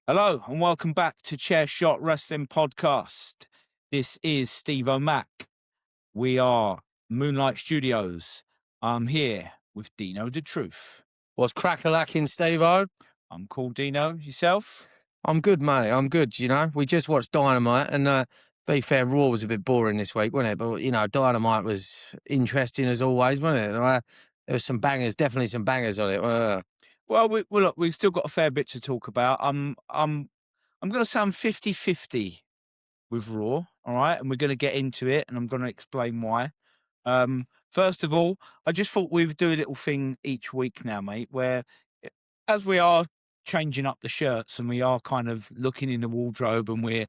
Hello and welcome back to Chair Shot Wrestling Podcast. This is Steve O'Mac. We are Moonlight Studios. I'm here with Deano D-Truth. What's crack-a-lacking, Steve-O? I'm called Deano. Yourself? I'm good, mate. I'm good, you know. We just watched Dynamite, and to be fair, Raw was a bit boring this week, wasn't it? But, you know, Dynamite was interesting as always, wasn't it? There was some bangers, definitely some bangers on it. Well, look, we've still got a fair bit to talk about. I'm going to sound 50-50 with Raw, all right? And we're going to get into it, and I'm going to explain why. First of all, I just thought we would do a little thing each week now, mate, where as we are changing up the shirts and we are kind of looking in the wardrobe and Yeah,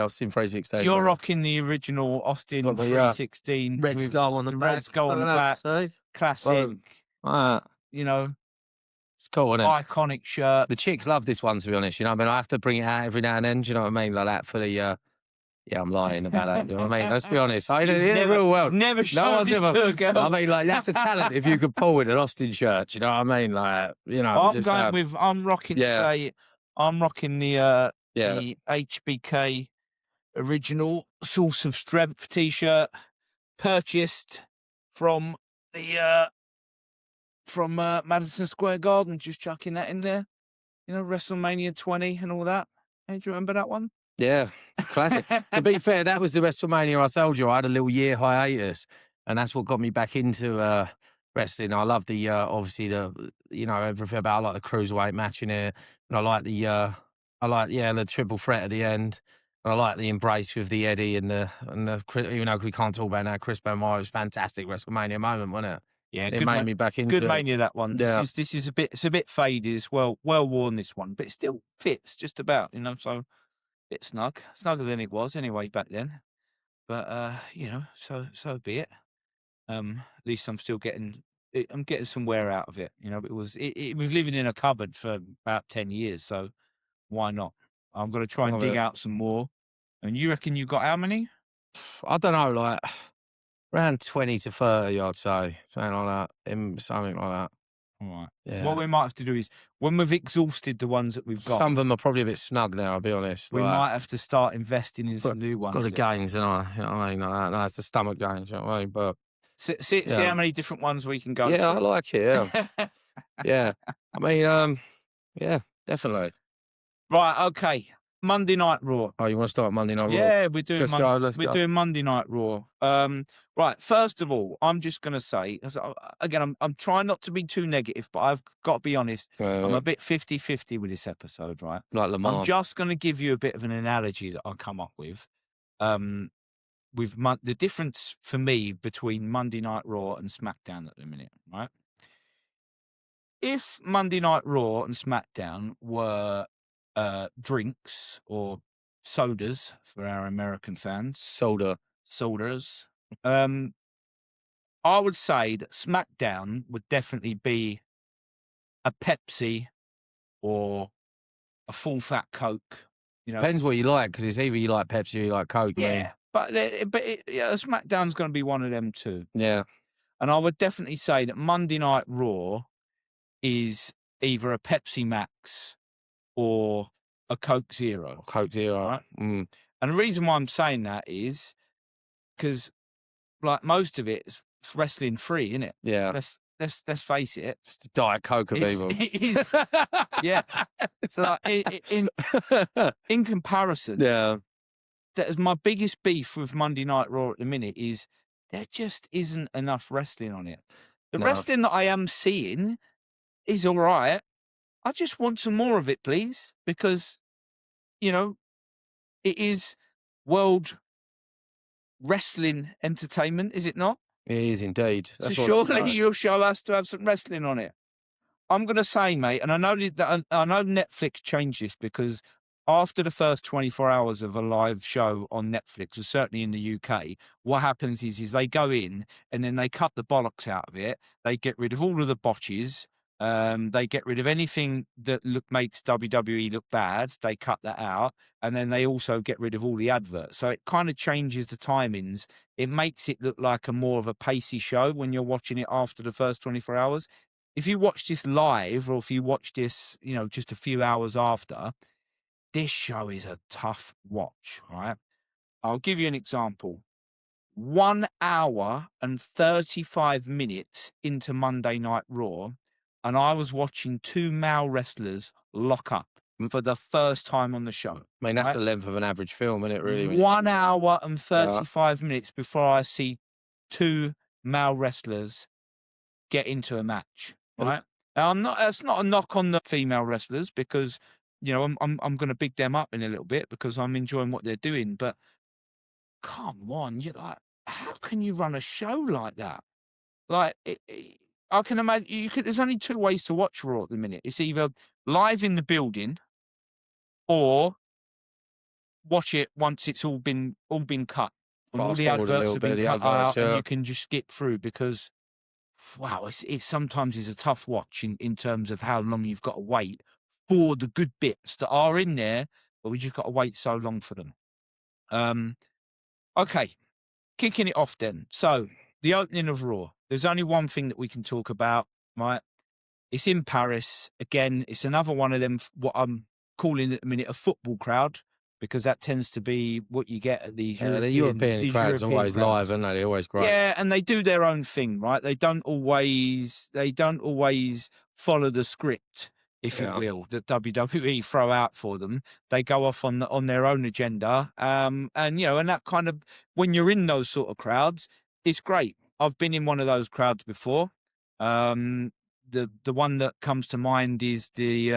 Austin 316. You're rocking the original Austin 316. Red skull on the back. Red skull on the back. Classic. You know, it's cool, isn't it? Iconic shirt. The chicks love this one, to be honest. You know, I mean, I have to bring it out every now and then. Do you know what I mean? Like that for the. Yeah, I'm lying about that. You know what I mean? Let's be honest. In the real world, never showed it to a girl. I mean, like that's a talent if you could pull with an Austin shirt. Do you know what I mean? Like, you know, I'm rocking today. I'm rocking the HBK original Source of Strength T-shirt, purchased from the from Madison Square Garden. Just chucking that in there. You know, WrestleMania 20 and all that. Hey, do you remember that one? Yeah, classic. To be fair, that was the WrestleMania I told you. I had a little year hiatus, and that's what got me back into wrestling. I love the obviously everything about. I like the cruiserweight match in here, and I like the triple threat at the end. And I like the embrace with the Eddie and the even though we can't talk about now, Chris Benoit was fantastic WrestleMania moment, wasn't it? Yeah, it made me back into good it. Mania, that one. Yeah. This is a bit faded. It's well worn, this one, but it still fits just about, you know. So bit snugger than it was anyway back then. But you know, so be it. At least I'm still getting some wear out of it. You know, it was living in a cupboard for about 10 years, so why not? I'm gonna try and dig out some more. And you reckon you got how many? I don't know, like around 20 to 30, I'd say. Something like that. All right. Yeah. What we might have to do is, when we've exhausted the ones that we've got, some of them are probably a bit snug now, I'll be honest. We might have to start investing in some new ones. Got the gains, and you know what I mean? No, it's the stomach gains, you know what I mean? But see how many different ones we can go through. I like it, yeah. Yeah. I mean, yeah, definitely. Right, okay. Monday Night Raw. Oh, you want to start Monday Night Raw? Yeah, we're doing doing Monday Night Raw. Right, first of all, I'm just going to say, again, I'm trying not to be too negative, but I've got to be honest. I'm a bit 50-50 with this episode, right? Like Lamar. I'm just going to give you a bit of an analogy that I come up with. With the difference for me between Monday Night Raw and SmackDown at the minute, right? If Monday Night Raw and SmackDown were drinks or sodas for our American fans, sodas, I would say that SmackDown would definitely be a Pepsi or a full fat Coke. You know, depends what you like, because it's either you like Pepsi or you like Coke. Yeah, but SmackDown's going to be one of them too. Yeah, and I would definitely say that Monday Night Raw is either a Pepsi Max or a Coke Zero. Right? And the reason why I'm saying that is because, like, most of it is wrestling free, isn't it? Yeah. Let's face it. It's the Diet Coke of evil. Yeah. It's like in comparison. Yeah. That is my biggest beef with Monday Night Raw at the minute is there just isn't enough wrestling on it. The wrestling that I am seeing is all right. I just want some more of it, please, because, you know, it is world wrestling entertainment, is it not? It is indeed. That's so surely your show has to have some wrestling on it. I'm going to say, mate, and I know Netflix changed this, because after the first 24 hours of a live show on Netflix, or certainly in the UK, what happens is they go in and then they cut the bollocks out of it. They get rid of all of the botches. They get rid of anything that makes WWE look bad. They cut that out. And then they also get rid of all the adverts. So it kind of changes the timings. It makes it look like more of a pacey show when you're watching it after the first 24 hours. if you watch this live, or if you watch this, you know, just a few hours after, this show is a tough watch, right? I'll give you an example. 1 hour and 35 minutes into Monday Night Raw, and I was watching two male wrestlers lock up for the first time on the show. I mean, that's right? the length of an average film, isn't it, really? 1 hour and 35 minutes before I see two male wrestlers get into a match, right? Now, that's not a knock on the female wrestlers, because, you know, I'm going to big them up in a little bit because I'm enjoying what they're doing. But come on, you're like, how can you run a show like that? Like, I can imagine there's only two ways to watch Raw at the minute. It's either live in the building or watch it once it's all been cut. And all Fast the forward a adverts little have been bit, the cut adverts, out, and yeah. you can just skip through, because wow, it sometimes is a tough watch in terms of how long you've got to wait for the good bits that are in there, but we just got to wait so long for them. Okay, kicking it off then. So the opening of Raw. There's only one thing that we can talk about, right? It's in Paris. Again, it's another one of them, what I'm calling at the minute a football crowd, because that tends to be what you get at these the European crowds are always live, aren't they? They're always great. Yeah, and they do their own thing, right? They don't always follow the script, if you will, that WWE throw out for them. They go off on their own agenda. And you know, and that kind of, when you're in those sort of crowds, it's great. I've been in one of those crowds before. The one that comes to mind is the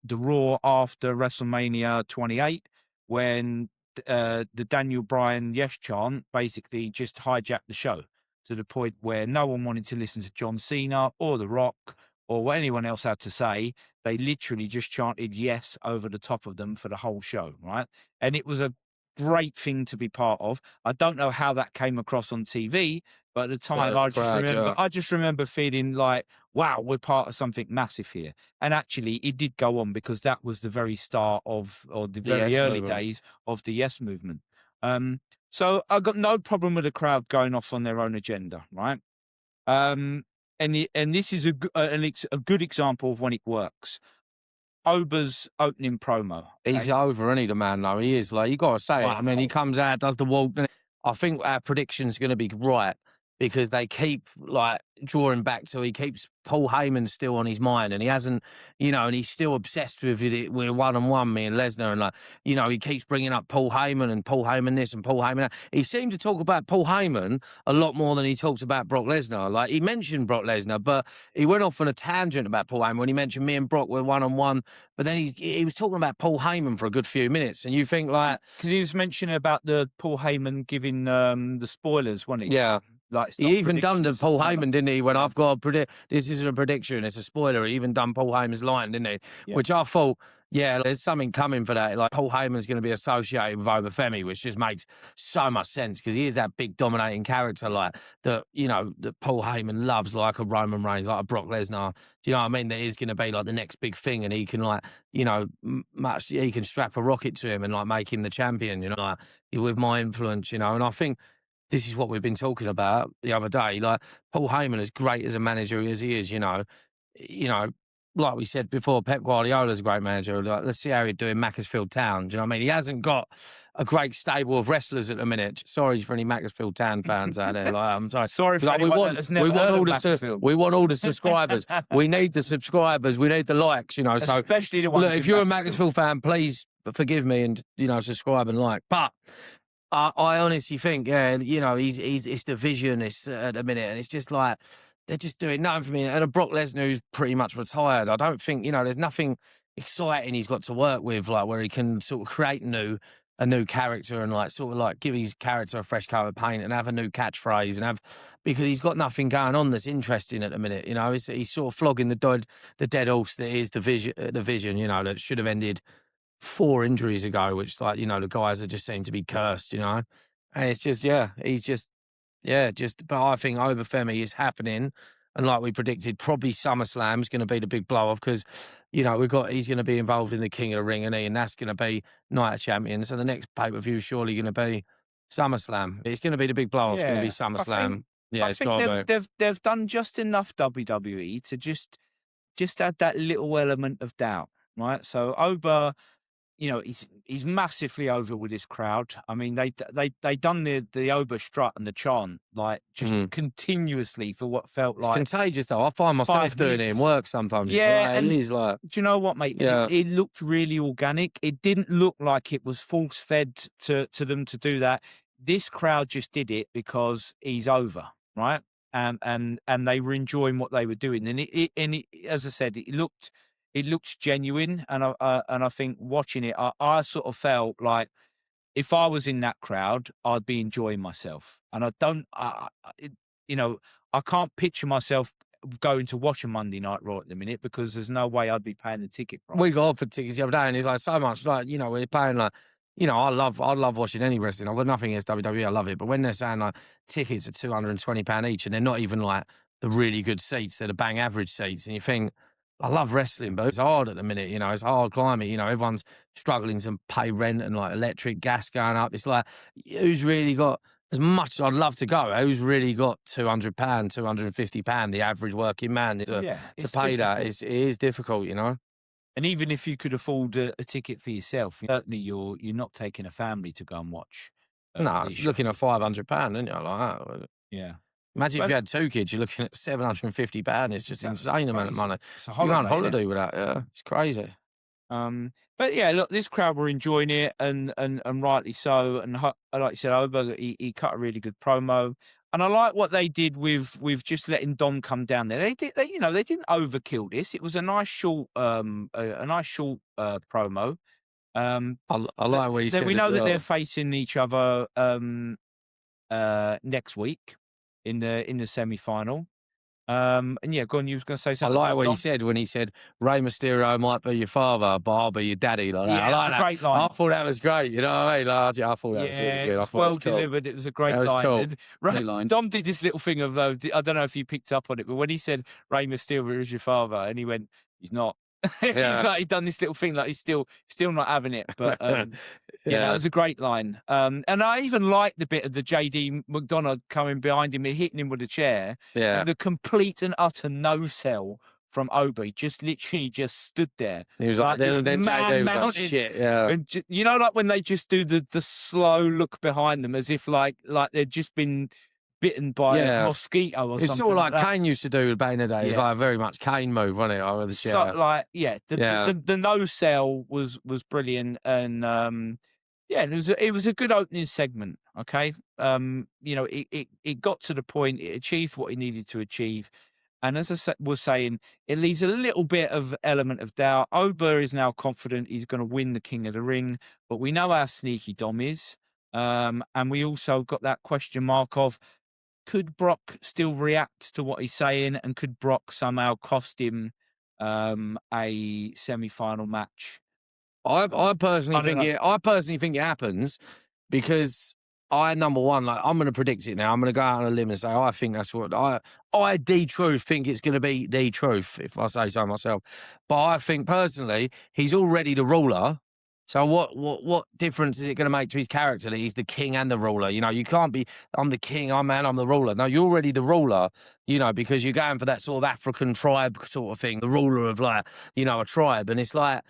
Raw after WrestleMania 28, when the Daniel Bryan yes chant basically just hijacked the show to the point where no one wanted to listen to John Cena or The Rock or what anyone else had to say. They literally just chanted yes over the top of them for the whole show, right? And it was a great thing to be part of. I don't know how that came across on TV, but at the time, I just remember feeling like, wow, we're part of something massive here. And actually, it did go on, because that was the very start of, or the very early days of the Yes movement. So I've got no problem with the crowd going off on their own agenda, right? And this is a good example of when it works. Ober's opening promo. He's over, isn't he, the man, though? He is. Like, you got to say it. I mean, he comes out, does the walk. I think our prediction's going to be right, because they keep, like, drawing back to, he keeps Paul Heyman still on his mind, and he hasn't, you know, and he's still obsessed with it. We're 1-on-1, me and Lesnar, and, like, you know, he keeps bringing up Paul Heyman and Paul Heyman this and Paul Heyman that. He seemed to talk about Paul Heyman a lot more than he talks about Brock Lesnar. Like, he mentioned Brock Lesnar, but he went off on a tangent about Paul Heyman when he mentioned me and Brock were 1-on-1, but then he was talking about Paul Heyman for a good few minutes, and you think, like, because he was mentioning about the Paul Heyman giving the spoilers, wasn't he? Yeah. Like, he even done the Paul Heyman, didn't he? When I've got to predict, this isn't a prediction, it's a spoiler. He even done Paul Heyman's line, didn't he? Yeah. Which I thought, yeah, there's something coming for that. Like, Paul Heyman's going to be associated with Obafemi, which just makes so much sense, because he is that big dominating character, like, that, you know, that Paul Heyman loves, like a Roman Reigns, like a Brock Lesnar. Do you know what I mean? That is going to be like the next big thing, and he can, like, you know, he can strap a rocket to him and, like, make him the champion, you know, like, with my influence, you know. And I think this is what we've been talking about the other day. Like, Paul Heyman, as great as a manager as he is, you know, like we said before, Pep Guardiola's a great manager. Like, let's see how he'd do in Macclesfield Town. Do you know what I mean? He hasn't got a great stable of wrestlers at the minute. Sorry for any Macclesfield Town fans out there. Like, I'm sorry. Sorry for like, anyone that has never heard of Macclesfield. We want all the subscribers. We need the subscribers. We need the likes, you know. So, especially the ones. Look, if you're a Macclesfield fan, please forgive me and, you know, subscribe and like. But I honestly think, yeah, you know, it's the vision at the minute, and it's just like, they're just doing nothing for me. And a Brock Lesnar who's pretty much retired, I don't think, you know, there's nothing exciting he's got to work with, like, where he can sort of create a new character and, like, sort of, like, give his character a fresh coat of paint and have a new catchphrase, and because he's got nothing going on that's interesting at the minute. You know, he's sort of flogging the dead horse that is the vision, you know, that should have ended 4 injuries ago, which, like, you know, the guys that just seem to be cursed, you know. And it's just, but I think Obafemi is happening, and like we predicted, probably SummerSlam's going to be the big blow off, because, you know, he's going to be involved in the King of the Ring, and that's going to be Night of Champions. So the next pay-per-view is surely going to be SummerSlam. It's going to be the big blow off. It's going to be SummerSlam. Yeah, I it's think got to be. they've done just enough WWE to just add that little element of doubt, right? So Oba, you know, he's massively over with his crowd. I mean, they done the Oba strut and the chant like just continuously for what felt It's like contagious though. I find myself 5 doing it in minutes. work sometimes. It's Yeah, like, and it is like, do you know what, mate? yeah. It looked really organic. It didn't look like it was force fed to them to do that. This crowd just did it because he's over, right? And they were enjoying what they were doing, and it as I said, it looked genuine, and I think watching it, I sort of felt like if I was in that crowd, I'd be enjoying myself, and I don't, you know, I can't picture myself going to watch a Monday Night Raw at the minute because there's no way I'd be paying the ticket price. We got offered tickets the other day, and it's like so much. Like, you know, we're paying like, you know, I love watching any wrestling. I've got nothing against WWE. I love it, but when they're saying like tickets are £220 each, and they're not even like the really good seats, they're the bang average seats, and you think, I love wrestling, but it's hard at the minute. You know, it's hard climbing. You know, everyone's struggling to pay rent and like electric, gas going up. It's like, who's really got, as much as I'd love to go, who's really got £200, £250, the average working man to pay that? It is difficult, you know. And even if you could afford a ticket for yourself, certainly you're not taking a family to go and watch. No, these looking at shows. £500, aren't you? Like that. Yeah. Imagine if Well, you had 2 kids, you're looking at £750. It's just insane amount of money. It's a You go on holiday, innit? holiday with that, yeah. It's crazy. But yeah, look, this crowd were enjoying it, and rightly so. And like you said, Oberg, he cut a really good promo, and I like what they did with just letting Dom come down there. They didn't overkill this. It was a nice short promo. I like what you said. We know that they're facing each other next week in the semi-final. And yeah, go on. You was going to say I something. like about what Dom? he said when he said, Rey Mysterio might be your father, but I'll be your daddy. Like that. Yeah, I like that's a that. great line. I thought that was great. You know what I mean? Like, I thought that was really good. It I was thought well it was cool. delivered. It was a great That was line. cool. And Great line. Dom did this little thing of, I don't know if you picked up on it, but when he said Rey Mysterio is your father, and he went, he's not. Yeah. He'd done this little thing like he's still not having it. But yeah, that was a great line. And I even liked the bit of the JD McDonough coming behind him and hitting him with a chair. Yeah. And the complete and utter no sell from Obi, just literally just stood there. He was like, then JD was like, shit, yeah. And you know, like when they just do the slow look behind them as if like they'd just been bitten by a mosquito or something. It's sort of like that. Kane used to do back in the day. It was like a very much Kane move, wasn't it? Over the chair. So, like, the no sell was brilliant, and it was a good opening segment. Okay, you know, it got to the point, it achieved what it needed to achieve. And as I was saying, it leaves a little bit of element of doubt. Oba is now confident he's going to win the King of the Ring, but we know how sneaky Dom is. And we also got that question mark of, could Brock still react to what he's saying, and could Brock somehow cost him a semi-final match? I personally think it happens because number one, like, I'm going to predict it now. I'm going to go out on a limb and say I think that's what I D-Truth think it's going to be D-Truth, if I say so myself. But I think personally he's already the ruler. So what difference is it going to make to his character that he's the king and the ruler? You know, you can't be, I'm the king, I'm the ruler. No, you're already the ruler, you know, because you're going for that sort of African tribe sort of thing, the ruler of, like, you know, a tribe. And it's like,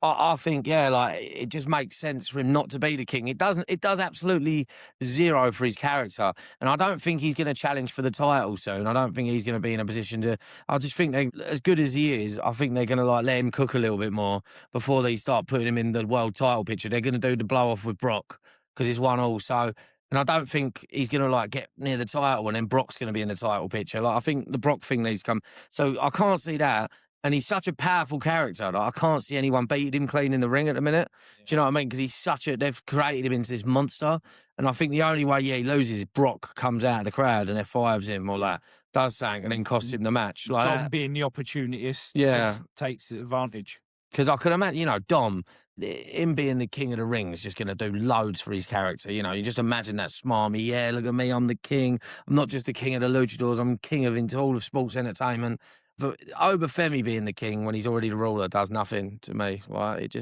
I think, yeah, like, it just makes sense for him not to be the king. It does absolutely zero for his character. And I don't think he's going to challenge for the title soon. I don't think he's going to be in a position to, I just think as good as he is, I think they're going to, like, let him cook a little bit more before they start putting him in the world title picture. They're going to do the blow off with Brock because it's 1-1. So, and I don't think he's going to, like, get near the title and then Brock's going to be in the title picture. Like, I think the Brock thing needs to come. So I can't see that. And he's such a powerful character. Like, I can't see anyone beating him clean in the ring at the minute. Yeah. Do you know what I mean? Because they've created him into this monster. And I think the only way, he loses is Brock comes out of the crowd and F5s him or, like, does something and then costs him the match. Like Dom being the opportunist takes the advantage. Because I could imagine, you know, Dom, him being the king of the ring is just going to do loads for his character. You know, you just imagine that smarmy, yeah, look at me, I'm the king. I'm not just the king of the luchadors, I'm king of all of sports entertainment. But Obafemi being the king when he's already the ruler does nothing to me. Like,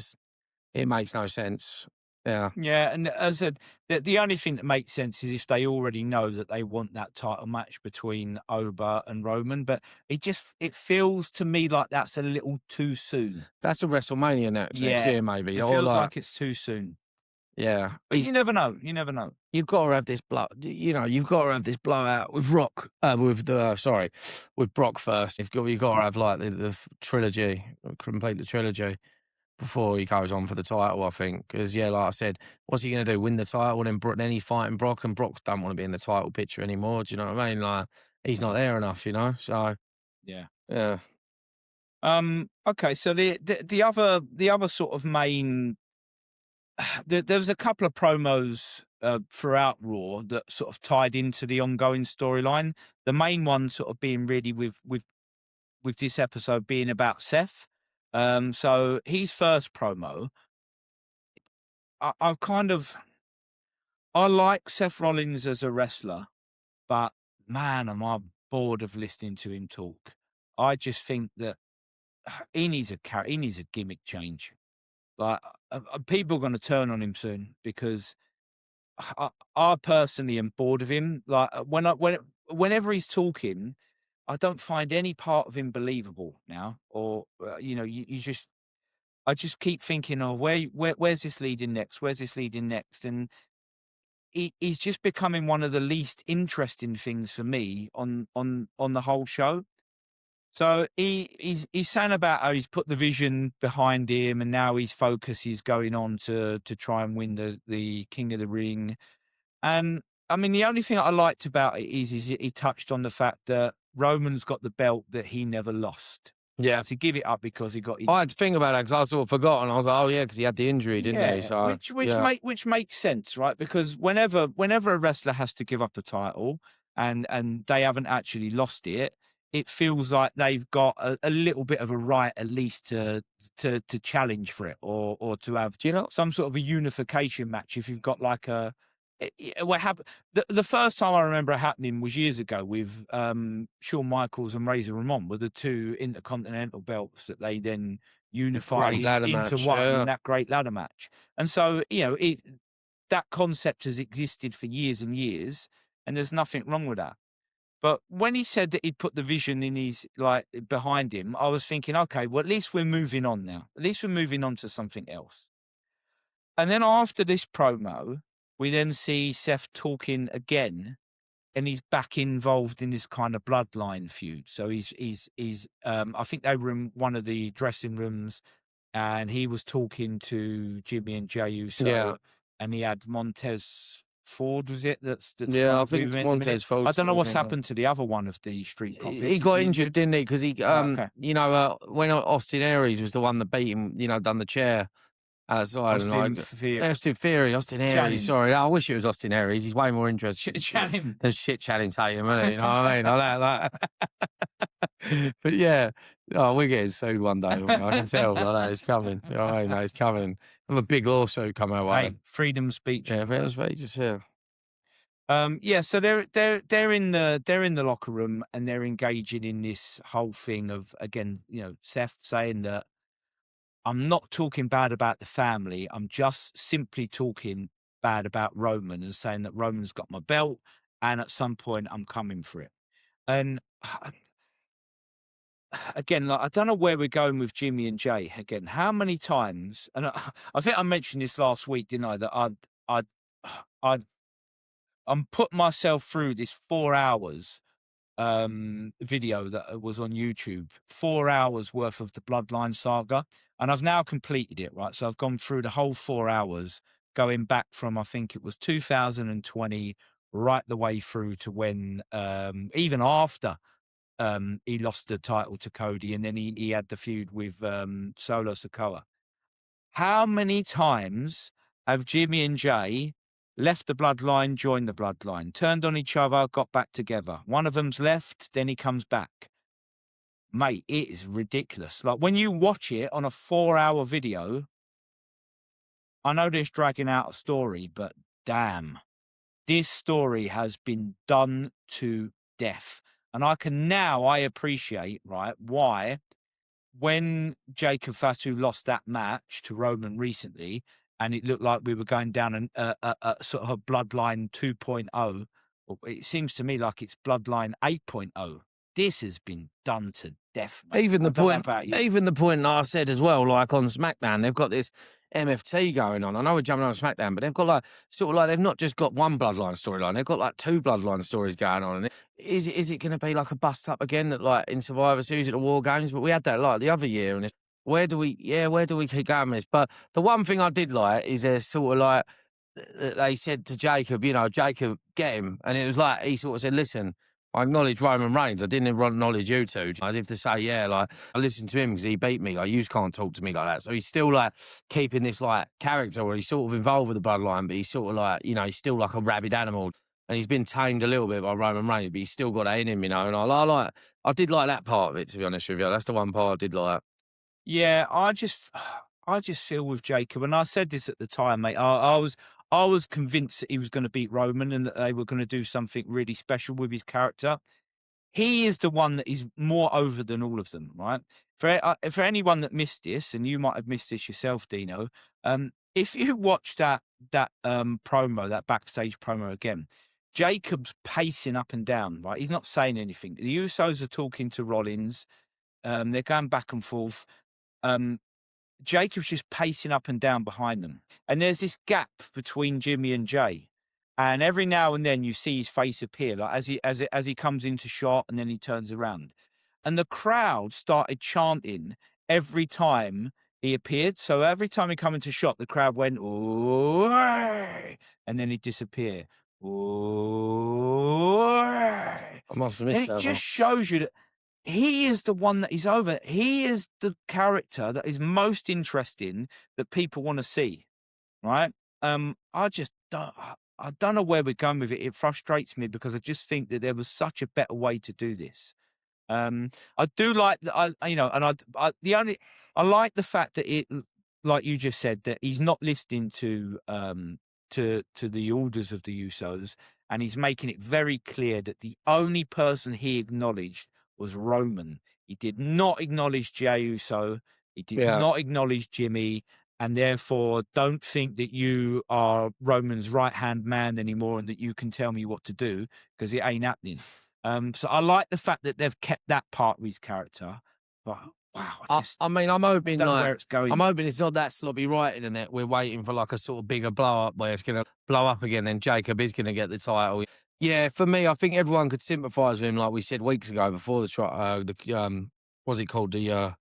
it makes no sense. Yeah. Yeah, and as I said, the only thing that makes sense is if they already know that they want that title match between Oba and Roman, but it feels to me like that's a little too soon. That's a WrestleMania next Yeah, year, maybe. it Or feels like, like it's too soon. yeah. But you never know. You never know. You've got to have this you've got to have this blowout with with Brock first. You've got to have like the trilogy, complete the trilogy before he goes on for the title, I think. Because, yeah, like I said, what's he going to do? Win the title? Then he's fighting Brock, and Brock don't want to be in the title picture anymore. Do you know what I mean? Like, he's not there enough, So, Yeah. yeah. Okay, so the other sort of main there was a couple of promos throughout Raw that sort of tied into the ongoing storyline. The main one sort of being really with this episode being about Seth. So his first promo, I like Seth Rollins as a wrestler, but man, am I bored of listening to him talk. I just think that he needs a gimmick change. Like people are going to turn on him soon because I personally am bored of him. Like whenever he's talking, I don't find any part of him believable now. Or I just keep thinking, oh, where's this leading next? Where's this leading next? And he's just becoming one of the least interesting things for me on the whole show. So he's saying about how he's put the vision behind him, and now his focus is going on to try and win the King of the Ring. And I mean, the only thing I liked about it is he touched on the fact that Roman's got the belt that he never lost. Yeah. To give it up because he got. I had to think about that because I sort of forgot, and I was like, oh, yeah, because he had the injury, didn't he? So, which makes sense, right? Because whenever a wrestler has to give up a title and they haven't actually lost it, it feels like they've got a little bit of a right at least to challenge for it or to have some sort of a unification match. If you've got like what happened? The first time I remember it happening was years ago with Shawn Michaels and Razor Ramon, with the two intercontinental belts that they then unified into one in that great ladder match. And so that concept has existed for years and years, and there's nothing wrong with that. But when he said that he'd put the vision in his behind him, I was thinking, okay, well, at least we're moving on now. At least we're moving on to something else. And then after this promo, we then see Seth talking again, and he's back involved in this kind of bloodline feud. So he's I think they were in one of the dressing rooms, and he was talking to Jimmy and Jey Uso, and he had Montez Ford, was it? That's yeah, I think it's Montez Ford. I don't know what's happened to the other one of the Street Profits. He got injured, didn't he? Because he, when Austin Aries was the one that beat him, done the chair. Austin Aries. Sorry, I wish it was Austin Aries. He's way more interesting than shit Channing Tatum, isn't he? You know what I mean? I like that. But yeah, we're getting sued one day. I can tell that it's coming. You know what I mean? It's coming. Have a big lawsuit come our way. Hey, freedom of speech. Yeah, freedom of speech is here. So they're in the locker room, and they're engaging in this whole thing of, again, Seth saying that I'm not talking bad about the family. I'm just simply talking bad about Roman and saying that Roman's got my belt, and at some point I'm coming for it. And again, I don't know where we're going with Jimmy and Jey. Again, how many times? And I think I mentioned this last week, didn't I? That I'm putting myself through this 4 hours video that was on YouTube, 4 hours worth of the Bloodline saga, and I've now completed it, right? So I've gone through the whole 4 hours, going back from, I think it was 2020 right the way through to when even after he lost the title to Cody, and then he had the feud with Solo Sikoa. How many times have Jimmy and Jey left the bloodline, joined the bloodline, turned on each other, got back together? One of them's left, then he comes back. Mate, it is ridiculous. Like, when you watch it on a 4-hour video, I know this dragging out a story, but damn, this story has been done to death. And I appreciate, right, why when Jacob Fatu lost that match to Roman recently, and it looked like we were going down a sort of a Bloodline 2.0. Well, it seems to me like it's Bloodline 8.0. This has been done to death, mate. Even I the don't know point, about you. even the point that I said as well, like on SmackDown, they've got this MFT going on. I know we're jumping on SmackDown, but they've got like sort of like they've not just got one Bloodline storyline; they've got like two Bloodline stories going on. And is it going to be like a bust up again, that like in Survivor Series at the War Games? But we had that like the other year, and it's, where do we keep going with this? But the one thing I did like is they're sort of like they said to Jacob, you know, Jacob, get him, and it was like he sort of said, listen. I acknowledge Roman Reigns. I didn't acknowledge you two. As if to say, yeah, like, I listened to him because he beat me. Like, you can't talk to me like that. So he's still, like, keeping this, like, character where he's sort of involved with the bloodline, but he's sort of, like, you know, he's still like a rabid animal. And he's been tamed a little bit by Roman Reigns, but he's still got that in him, you know. And I did like that part of it, to be honest with you. That's the one part I did like. Yeah, I just feel with Jacob, and I said this at the time, mate. I was convinced that he was going to beat Roman and that they were going to do something really special with his character. He is the one that is more over than all of them, right? For anyone that missed this, and you might have missed this yourself, Dino, if you watch that promo, that backstage promo again, Jacob's pacing up and down, right? He's not saying anything. The Usos are talking to Rollins. They're going back and forth. Jacob's just pacing up and down behind them. And there's this gap between Jimmy and Jay. And every now and then you see his face appear, like as he comes into shot and then he turns around. And the crowd started chanting every time he appeared. So every time he come into shot, the crowd went, "Ooh," and then he'd disappear. "Ooh." I must have missed And that it just one. shows you that he is the one that is over. He is the character that is most interesting, that people want to see, right? I don't know where we're going with it. It frustrates me because I just think that there was such a better way to do this. I do like that. I like the fact that it, like you just said, that he's not listening to the orders of the Usos, and he's making it very clear that the only person he acknowledged was Roman. He did not acknowledge Jey Uso. He did not acknowledge Jimmy, and therefore don't think that you are Roman's right-hand man anymore and that you can tell me what to do, because it ain't happening. So I like the fact that they've kept that part of his character. But wow, I mean, I'm hoping don't know like where it's going. I'm hoping it's not that sloppy writing and that we're waiting for like a sort of bigger blow up where it's going to blow up again. Then Jacob is going to get the title. Yeah, for me, I think everyone could sympathise with him, like we said weeks ago before what's it called, the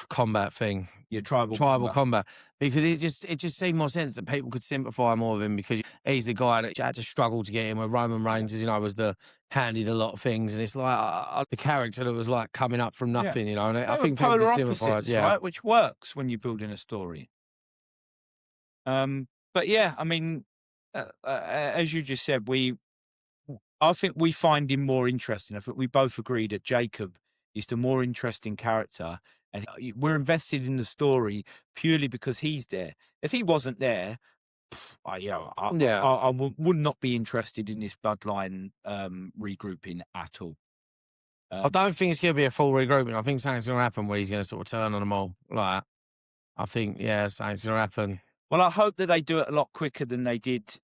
combat thing. Your tribal combat, because it just seemed more sense that people could sympathise more with him because he's the guy that had to struggle to get in, where Roman Reigns, you know, was the handed a lot of things, and it's like the character that was like coming up from nothing, you know. And I think people could sympathise, right? Which works when you're building a story. But yeah, I mean, as you just said, I think we find him more interesting. I think we both agree that Jacob is the more interesting character, and we're invested in the story purely because he's there. If he wasn't there, I would not be interested in this bloodline regrouping at all. I don't think it's going to be a full regrouping. I think something's going to happen where he's going to sort of turn on them all. Like, I think, something's going to happen. Well, I hope that they do it a lot quicker than they did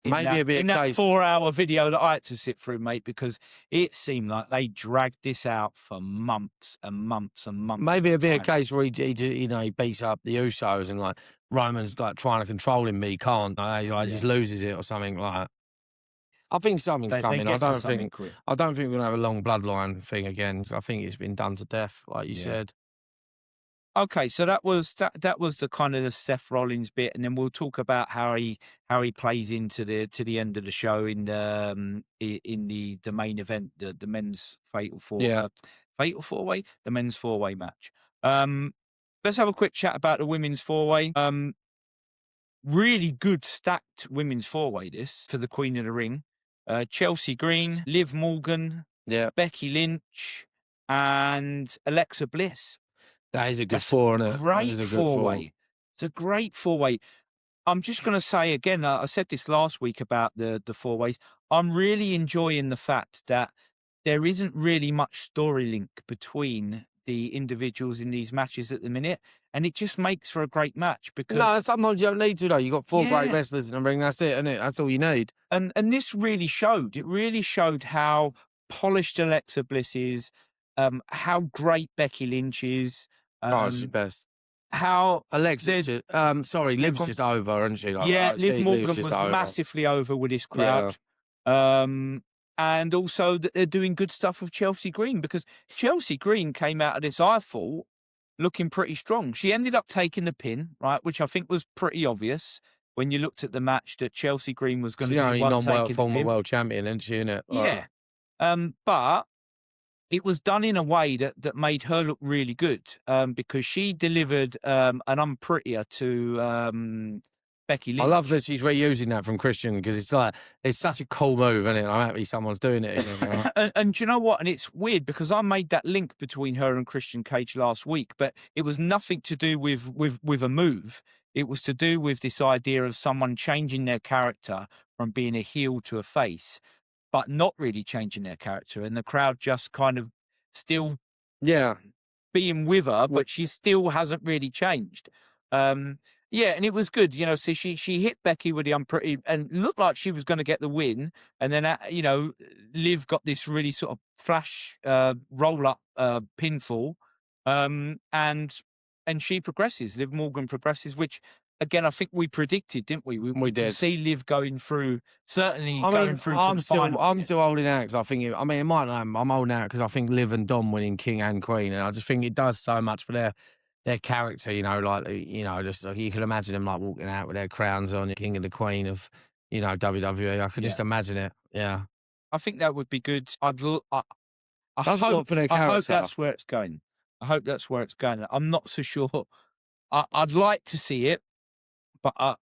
in that 4-hour video that I had to sit through, mate, because it seemed like they dragged this out for months and months and months. Maybe it'd be a case where he beats up the Usos and like Roman's like trying to control him, but he can't. He just loses it or something like that. I think something's coming. I don't think we're gonna have a long bloodline thing again. I think it's been done to death, like you said. Okay, so that was the kind of the Seth Rollins bit, and then we'll talk about how he plays into the end of the show in the main event, the men's fatal four way, the men's 4-way match. Let's have a quick chat about the women's 4-way. Really good stacked women's 4-way this for the Queen of the Ring. Chelsea Green, Liv Morgan, Becky Lynch, and Alexa Bliss. That is a good four, isn't it? Great 4-way. It's a great 4-way. I'm just going to say again, I said this last week about the 4-ways. I'm really enjoying the fact that there isn't really much story link between the individuals in these matches at the minute, and it just makes for a great match because No, sometimes you don't need to though. You got 4 great Yeah. wrestlers in the ring. That's it, isn't it? That's all you need. and this really showed. It really showed how polished Alexa Bliss is, how great Becky Lynch is, Oh, she's the best. how Alexa's they're- just, sorry, Liv's gone- just over, isn't she? Like, yeah, Liv Liv's Morgan just was over. massively over with this crowd. And also that they're doing good stuff with Chelsea Green, because Chelsea Green came out of this, I thought, looking pretty strong. She ended up taking the pin, right, which I think was pretty obvious when you looked at the match that Chelsea Green was going She's to the be only one non-world taking the former pin. world champion, isn't she? Innit? Yeah. But it was done in a way that made her look really good, because she delivered an unprettier to Becky Lynch. I love that she's reusing that from Christian because it's such a cool move, isn't it? I'm happy someone's doing it again. You know? And do you know what? And it's weird because I made that link between her and Christian Cage last week, but it was nothing to do with a move. It was to do with this idea of someone changing their character from being a heel to a face, but not really changing their character, and the crowd just kind of still Yeah. being with her, but she still hasn't really changed. Yeah, and it was good, you know. So she hit Becky with the unpretty and looked like she was going to get the win, and then you know, Liv got this really sort of flash roll up pinfall, and she progresses. Liv Morgan progresses, which again I think we predicted, didn't we? We did. could see Liv going through, certainly I going mean, through. I'm still final. holding out because I think it might. I'm holding out because I think Liv and Dom winning King and Queen, and I just think it does so much for their character. You know, like just like, you can imagine them like walking out with their crowns on, the King and the Queen of WWE. I could just imagine it. Yeah, I think that would be good. I Does a lot for their I hope character. that's where it's going. I hope that's where it's going. I'm not so sure. I'd like to see it, but I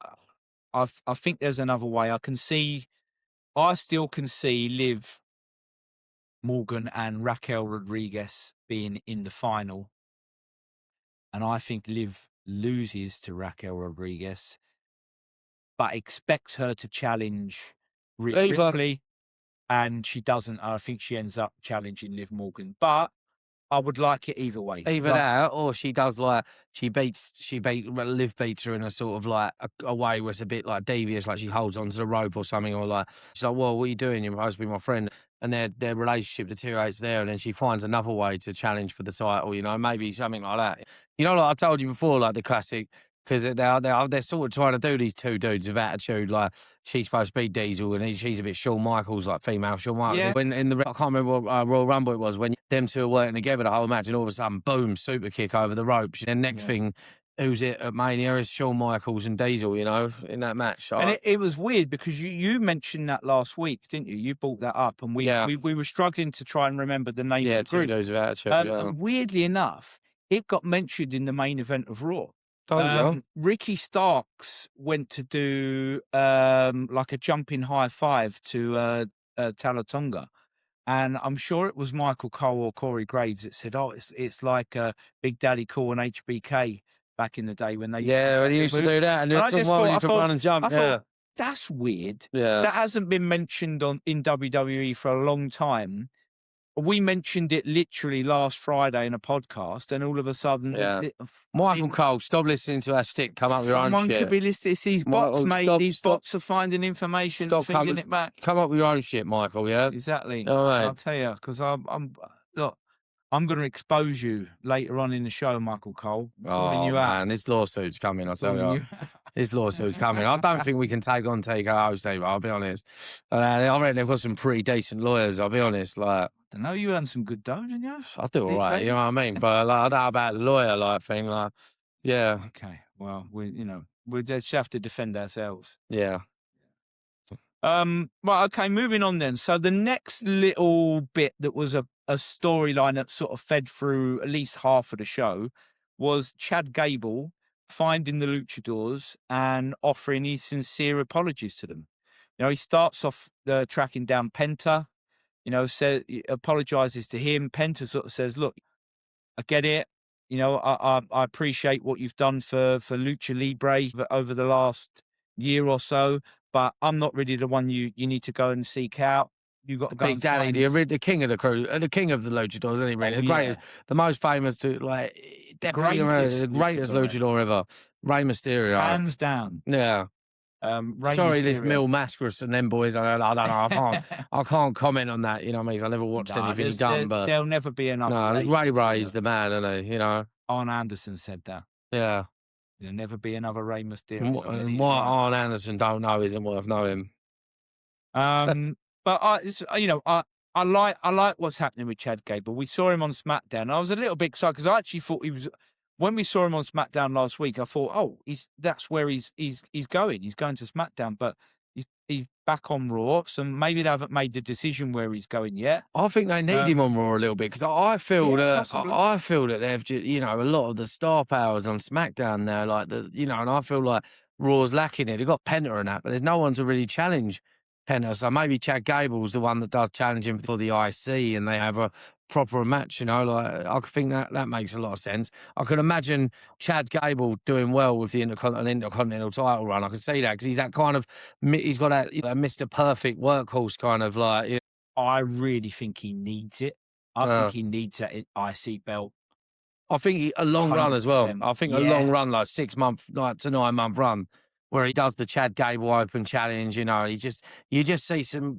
think there's another way. I still can see Liv Morgan and Raquel Rodriguez being in the final, and I think Liv loses to Raquel Rodriguez, but expects her to challenge Ripley, and she doesn't. I think she ends up challenging Liv Morgan, but I would like it either way. Either that, or she does like Liv beats her in a sort of like a way where it's a bit like devious, like she holds onto the rope or something, or like she's like, "Well, what are you doing? You're supposed to be my friend," and their relationship deteriorates there, and then she finds another way to challenge for the title. You know, maybe something like that. You know, like I told you before, like the classic. Because they're sort of trying to do these two dudes with attitude. Like she's supposed to be Diesel and she's a bit Shawn Michaels, like female Shawn Michaels. Yeah. When I can't remember what Royal Rumble it was, when them two are working together the whole match, and all of a sudden, boom, super kick over the ropes. And next thing, who's it at Mania is Shawn Michaels and Diesel. You know, in that match. So and it was weird because you mentioned that last week, didn't you? You brought that up, and we were struggling to try and remember the name. Yeah, of the group. two dudes with attitude. And weirdly enough, it got mentioned in the main event of Raw. Ricky Starks went to do like a jumping high five to Talatonga, and I'm sure it was Michael Cole or Corey Graves that said, "Oh, it's like Big Daddy Cole and HBK back in the day when they used to do that, and I just thought, used to run and jump. I thought that's weird. Yeah, that hasn't been mentioned in WWE for a long time. We mentioned it literally last Friday in a podcast, and all of a sudden, Michael Cole, stop listening to that stick. Come up with your own shit. Someone could be listening. It's these bots, mate. These bots are finding information, feeding it back. Come up with your own shit, Michael. Yeah, exactly. All right. I'll tell you, because I'm going to expose you later on in the show, Michael Cole. Oh man, this lawsuit's coming. I tell you. This lawsuit's coming. I don't think we can take our host, Dave. I'll be honest. I reckon they've got some pretty decent lawyers. I'll be honest. Like, I know you earn some good dough, didn't you? I do all right. You know what I mean? But like, I don't know about the lawyer thing. Like, yeah. Okay. Well, we just have to defend ourselves. Yeah. Right. Okay. Moving on then. So the next little bit that was a storyline that sort of fed through at least half of the show was Chad Gable finding the luchadors and offering his sincere apologies to them. You know, he starts off tracking down Penta, he apologizes to him. Penta sort of says, look, I get it. You know, I appreciate what you've done for Lucha Libre over the last year or so, but I'm not really the one you need to go and seek out. You got to The go Big and Daddy, sign his- the king of the crew, the king of the luchadors, isn't he? Really, Oh, the greatest, the most famous, definitely Greatest the greatest luchador luchador ever, Rey Mysterio. hands down. Yeah. Rey Sorry, this Mysterio. Mil Mascaras and them boys. I don't know. I can't comment on that. You know what I mean? I never watched anything he's done, but there'll never be enough. no, Ray's the man, isn't he? You know. Arn Anderson said that. Yeah. There'll never be another Rey Mysterio. And what Arn Anderson don't know isn't worth knowing. But I like what's happening with Chad Gable. We saw him on SmackDown. I was a little bit excited because I actually thought he was. When we saw him on SmackDown last week, I thought, oh, that's where he's going. He's going to SmackDown, but he's back on Raw. So maybe they haven't made the decision where he's going yet. I think they need him on Raw a little bit because I feel that possibly. I feel that they've a lot of the star powers on SmackDown now, like and I feel like Raw's lacking it. They've got Penta and that, but there's no one to really challenge Penta. So maybe Chad Gable's the one that does challenge him for the IC, and they have a proper match. I think that makes a lot of sense. I can imagine Chad Gable doing well with the Intercontinental title run. I can see that because he's that kind of, he's got that Mr. Perfect workhorse kind of like. I really think he needs it. I think he needs that IC belt. I think a long run as well. 100%. I think a long run, like 6 month, like to 9 month run, where he does the Chad Gable Open Challenge. You just see some.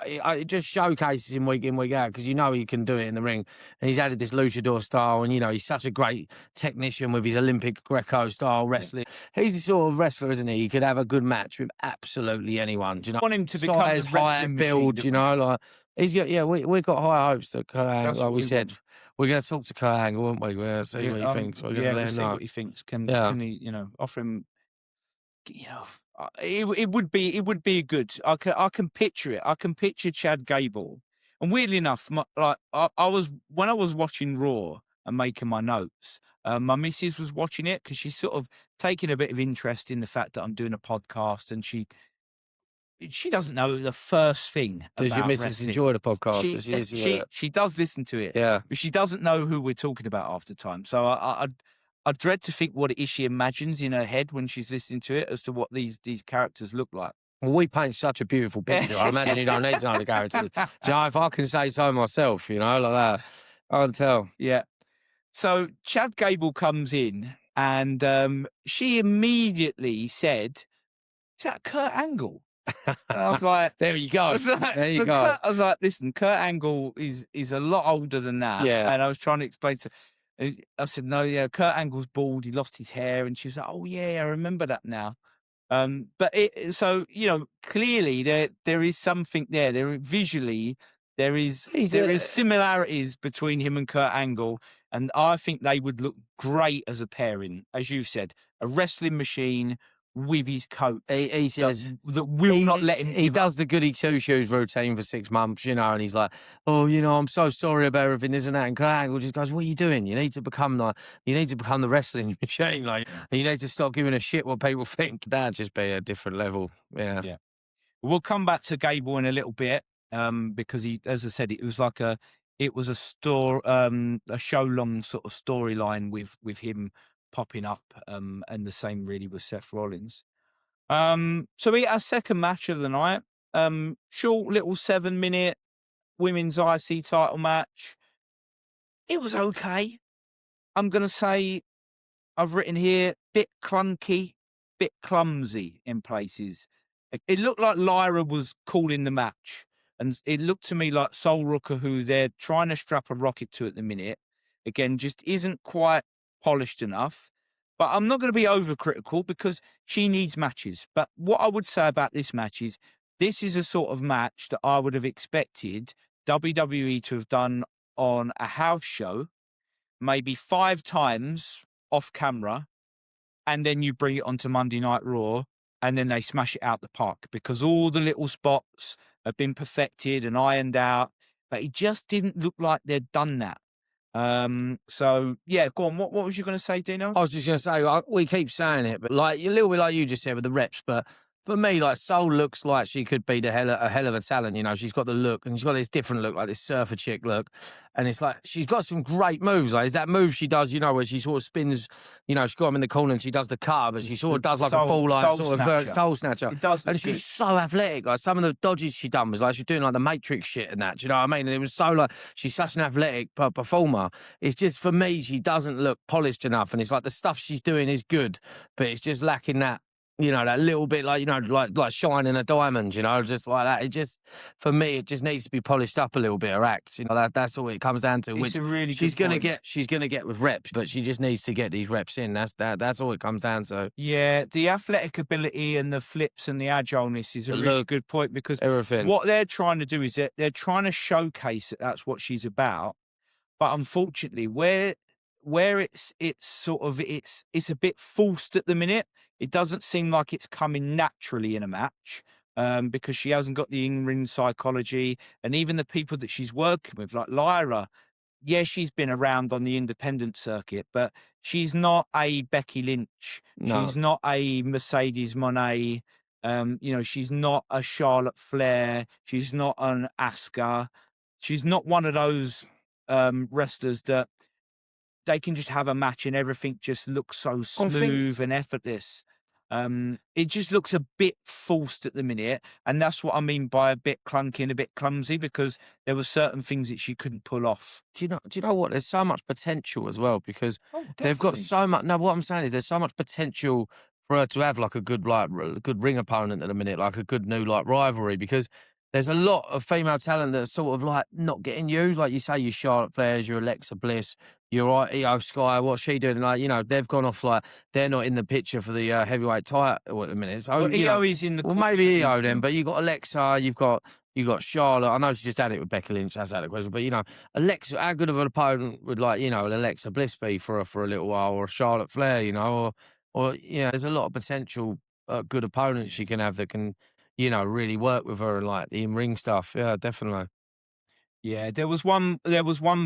It just showcases him week in, week out because he can do it in the ring. And he's added this luchador style, and he's such a great technician with his Olympic Greco style wrestling. He's the sort of wrestler, isn't he? He could have a good match with absolutely anyone. Do you know? I want him to become size, the wrestling height, build. machine, Like he's got. Yeah, we've got high hopes that Kurt Angle, like we said. Want. We're going to talk to Kurt Angle, aren't we? We're going to see what he thinks. We're going to let him know what he thinks. Can he, offer him? It would be good. I can picture it. I can picture Chad Gable. And weirdly enough, when I was watching Raw and making my notes, my missus was watching it because she's sort of taking a bit of interest in the fact that I'm doing a podcast, and she doesn't know the first thing. Does your missus enjoy the podcast? She does listen to it. Yeah, but she doesn't know who we're talking about half the time. So I dread to think what it is she imagines in her head when she's listening to it as to what these characters look like. Well, we paint such a beautiful picture. I imagine you don't need to know the characters. Do you know, if I can say so myself, like that, I can tell. Yeah. So Chad Gable comes in, and she immediately said, "Is that Kurt Angle?" And I was like, "There you go. There you go." I was like, "Listen, Kurt Angle is a lot older than that." Yeah. And I was trying to explain to her. I said, "No, yeah, Kurt Angle's bald. He lost his hair." And she was like, "Oh yeah, I remember that now." But clearly there is something there. There is similarities between him and Kurt Angle, and I think they would look great as a pairing, as you said, a wrestling machine with his coach. He says that will not let him. He does the goody two shoes routine for 6 months, and he's like, "Oh, I'm so sorry about everything, isn't that?" And Kurt Angle just goes, "What are you doing? You need to become the wrestling machine. Like, you need to stop giving a shit what people think." That'd just be a different level. Yeah. We'll come back to Gable in a little bit, because he, as I said, it was a show long sort of storyline with him popping up, and the same really with Seth Rollins. So we get our second match of the night. Short little 7-minute women's IC title match. It was okay. I'm gonna say, I've written here, bit clunky, bit clumsy in places. It looked like Lyra was calling the match, and it looked to me like Sol Rooker, who they're trying to strap a rocket to at the minute, again, just isn't quite polished enough. But I'm not going to be overcritical because she needs matches. But what I would say about this match is this is a sort of match that I would have expected WWE to have done on a house show, maybe 5 times off camera, and then you bring it onto Monday Night Raw, and then they smash it out the park because all the little spots have been perfected and ironed out. But it just didn't look like they'd done that. So yeah, go on. What was you going to say, Dino? I was just going to say, we keep saying it, but like a little bit like you just said with the reps, but for me, like Soul looks like she could be a hell of a talent. You know, she's got the look, and she's got this different look, like this surfer chick look, and it's like she's got some great moves. Like, is that move she does, you know, where she sort of spins, you know, she's got him in the corner and she does the cut, but she sort of does like a full like sort of soul snatcher. It does, and she's so athletic. Like some of the dodges she done was like she's doing like the Matrix shit and that. Do you know what I mean? And it was so like she's such an athletic performer. It's just for me, she doesn't look polished enough, and it's like the stuff she's doing is good, but it's just lacking that. You know, that little bit like, you know, like shining a diamond, you know, just like that. It just, for me, it just needs to be polished up a little bit, her act. You know, that's all it comes down to. It's which a really she's good gonna point. she's gonna get with reps, but she just needs to get these reps in. That's all it comes down to. Yeah, the athletic ability and the flips and the agileness is a really good point, because Everything. what they're trying to do is they're trying to showcase that that's what she's about. But unfortunately, where it's sort of it's a bit forced at the minute. It doesn't seem like it's coming naturally in a match, because she hasn't got the in-ring psychology, and even the people that she's working with, like Lyra. Yeah, she's been around on the independent circuit, but she's not a Becky Lynch. No. She's not a Mercedes Moné. You know, she's not a Charlotte Flair. She's not an Asuka. She's not one of those wrestlers that they can just have a match and everything just looks so smooth and effortless. It just looks a bit forced at the minute, and that's what I mean by a bit clunky and a bit clumsy, because there were certain things that she couldn't pull off. Do you know what? There's so much potential as well, because they've got so much. No, what I'm saying is there's so much potential for her to have like a good ring opponent at the minute, like a good new like rivalry, because there's a lot of female talent that's sort of like not getting used. Like you say, your Charlotte Flairs, your Alexa Bliss, your Io Sky, what's she doing? Like, you know, they've gone off like they're not in the picture for the heavyweight title at the minute. So Io is in the. Well, maybe Io then, but you got Alexa, you've got Charlotte. I know she just had it with Becky Lynch. That's out of the question. But you know, Alexa, how good of an opponent would like, you know, an Alexa Bliss be for a little while, or a Charlotte Flair, you know, or yeah, there's a lot of potential good opponents she can have that can, you know, really work with her and like the in-ring stuff. Yeah, definitely. Yeah, there was one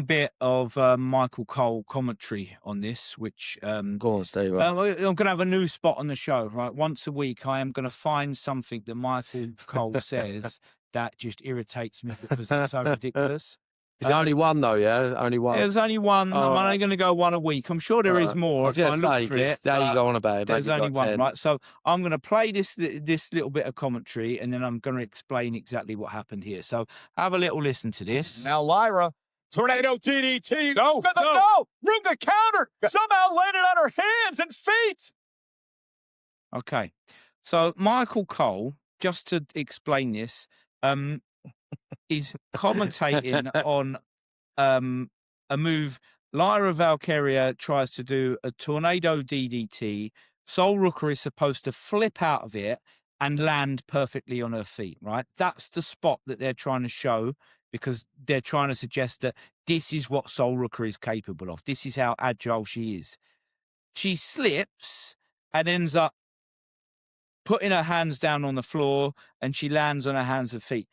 bit of Michael Cole commentary on this, which Go on, Steve. I'm going to have a new spot on the show, right? Once a week, I am going to find something that Michael Cole says that just irritates me because it's so ridiculous. Is it only one though? Yeah, only one. There's only one. I'm only going to go one a week. I'm sure there is more. I was going to say, how you go on about it? There's only one, right? So I'm going to play this little bit of commentary, and then I'm going to explain exactly what happened here. So have a little listen to this. Now Lyra, tornado DDT. No. Ring the counter. Somehow landed on her hands and feet. Okay. So Michael Cole, just to explain this, is commentating on a move. Lyra Valkyria tries to do a tornado DDT. Sol Rooker is supposed to flip out of it and land perfectly on her feet, right? That's the spot that they're trying to show, because they're trying to suggest that this is what Sol Rooker is capable of. This is how agile she is. She slips and ends up putting her hands down on the floor, and she lands on her hands and feet.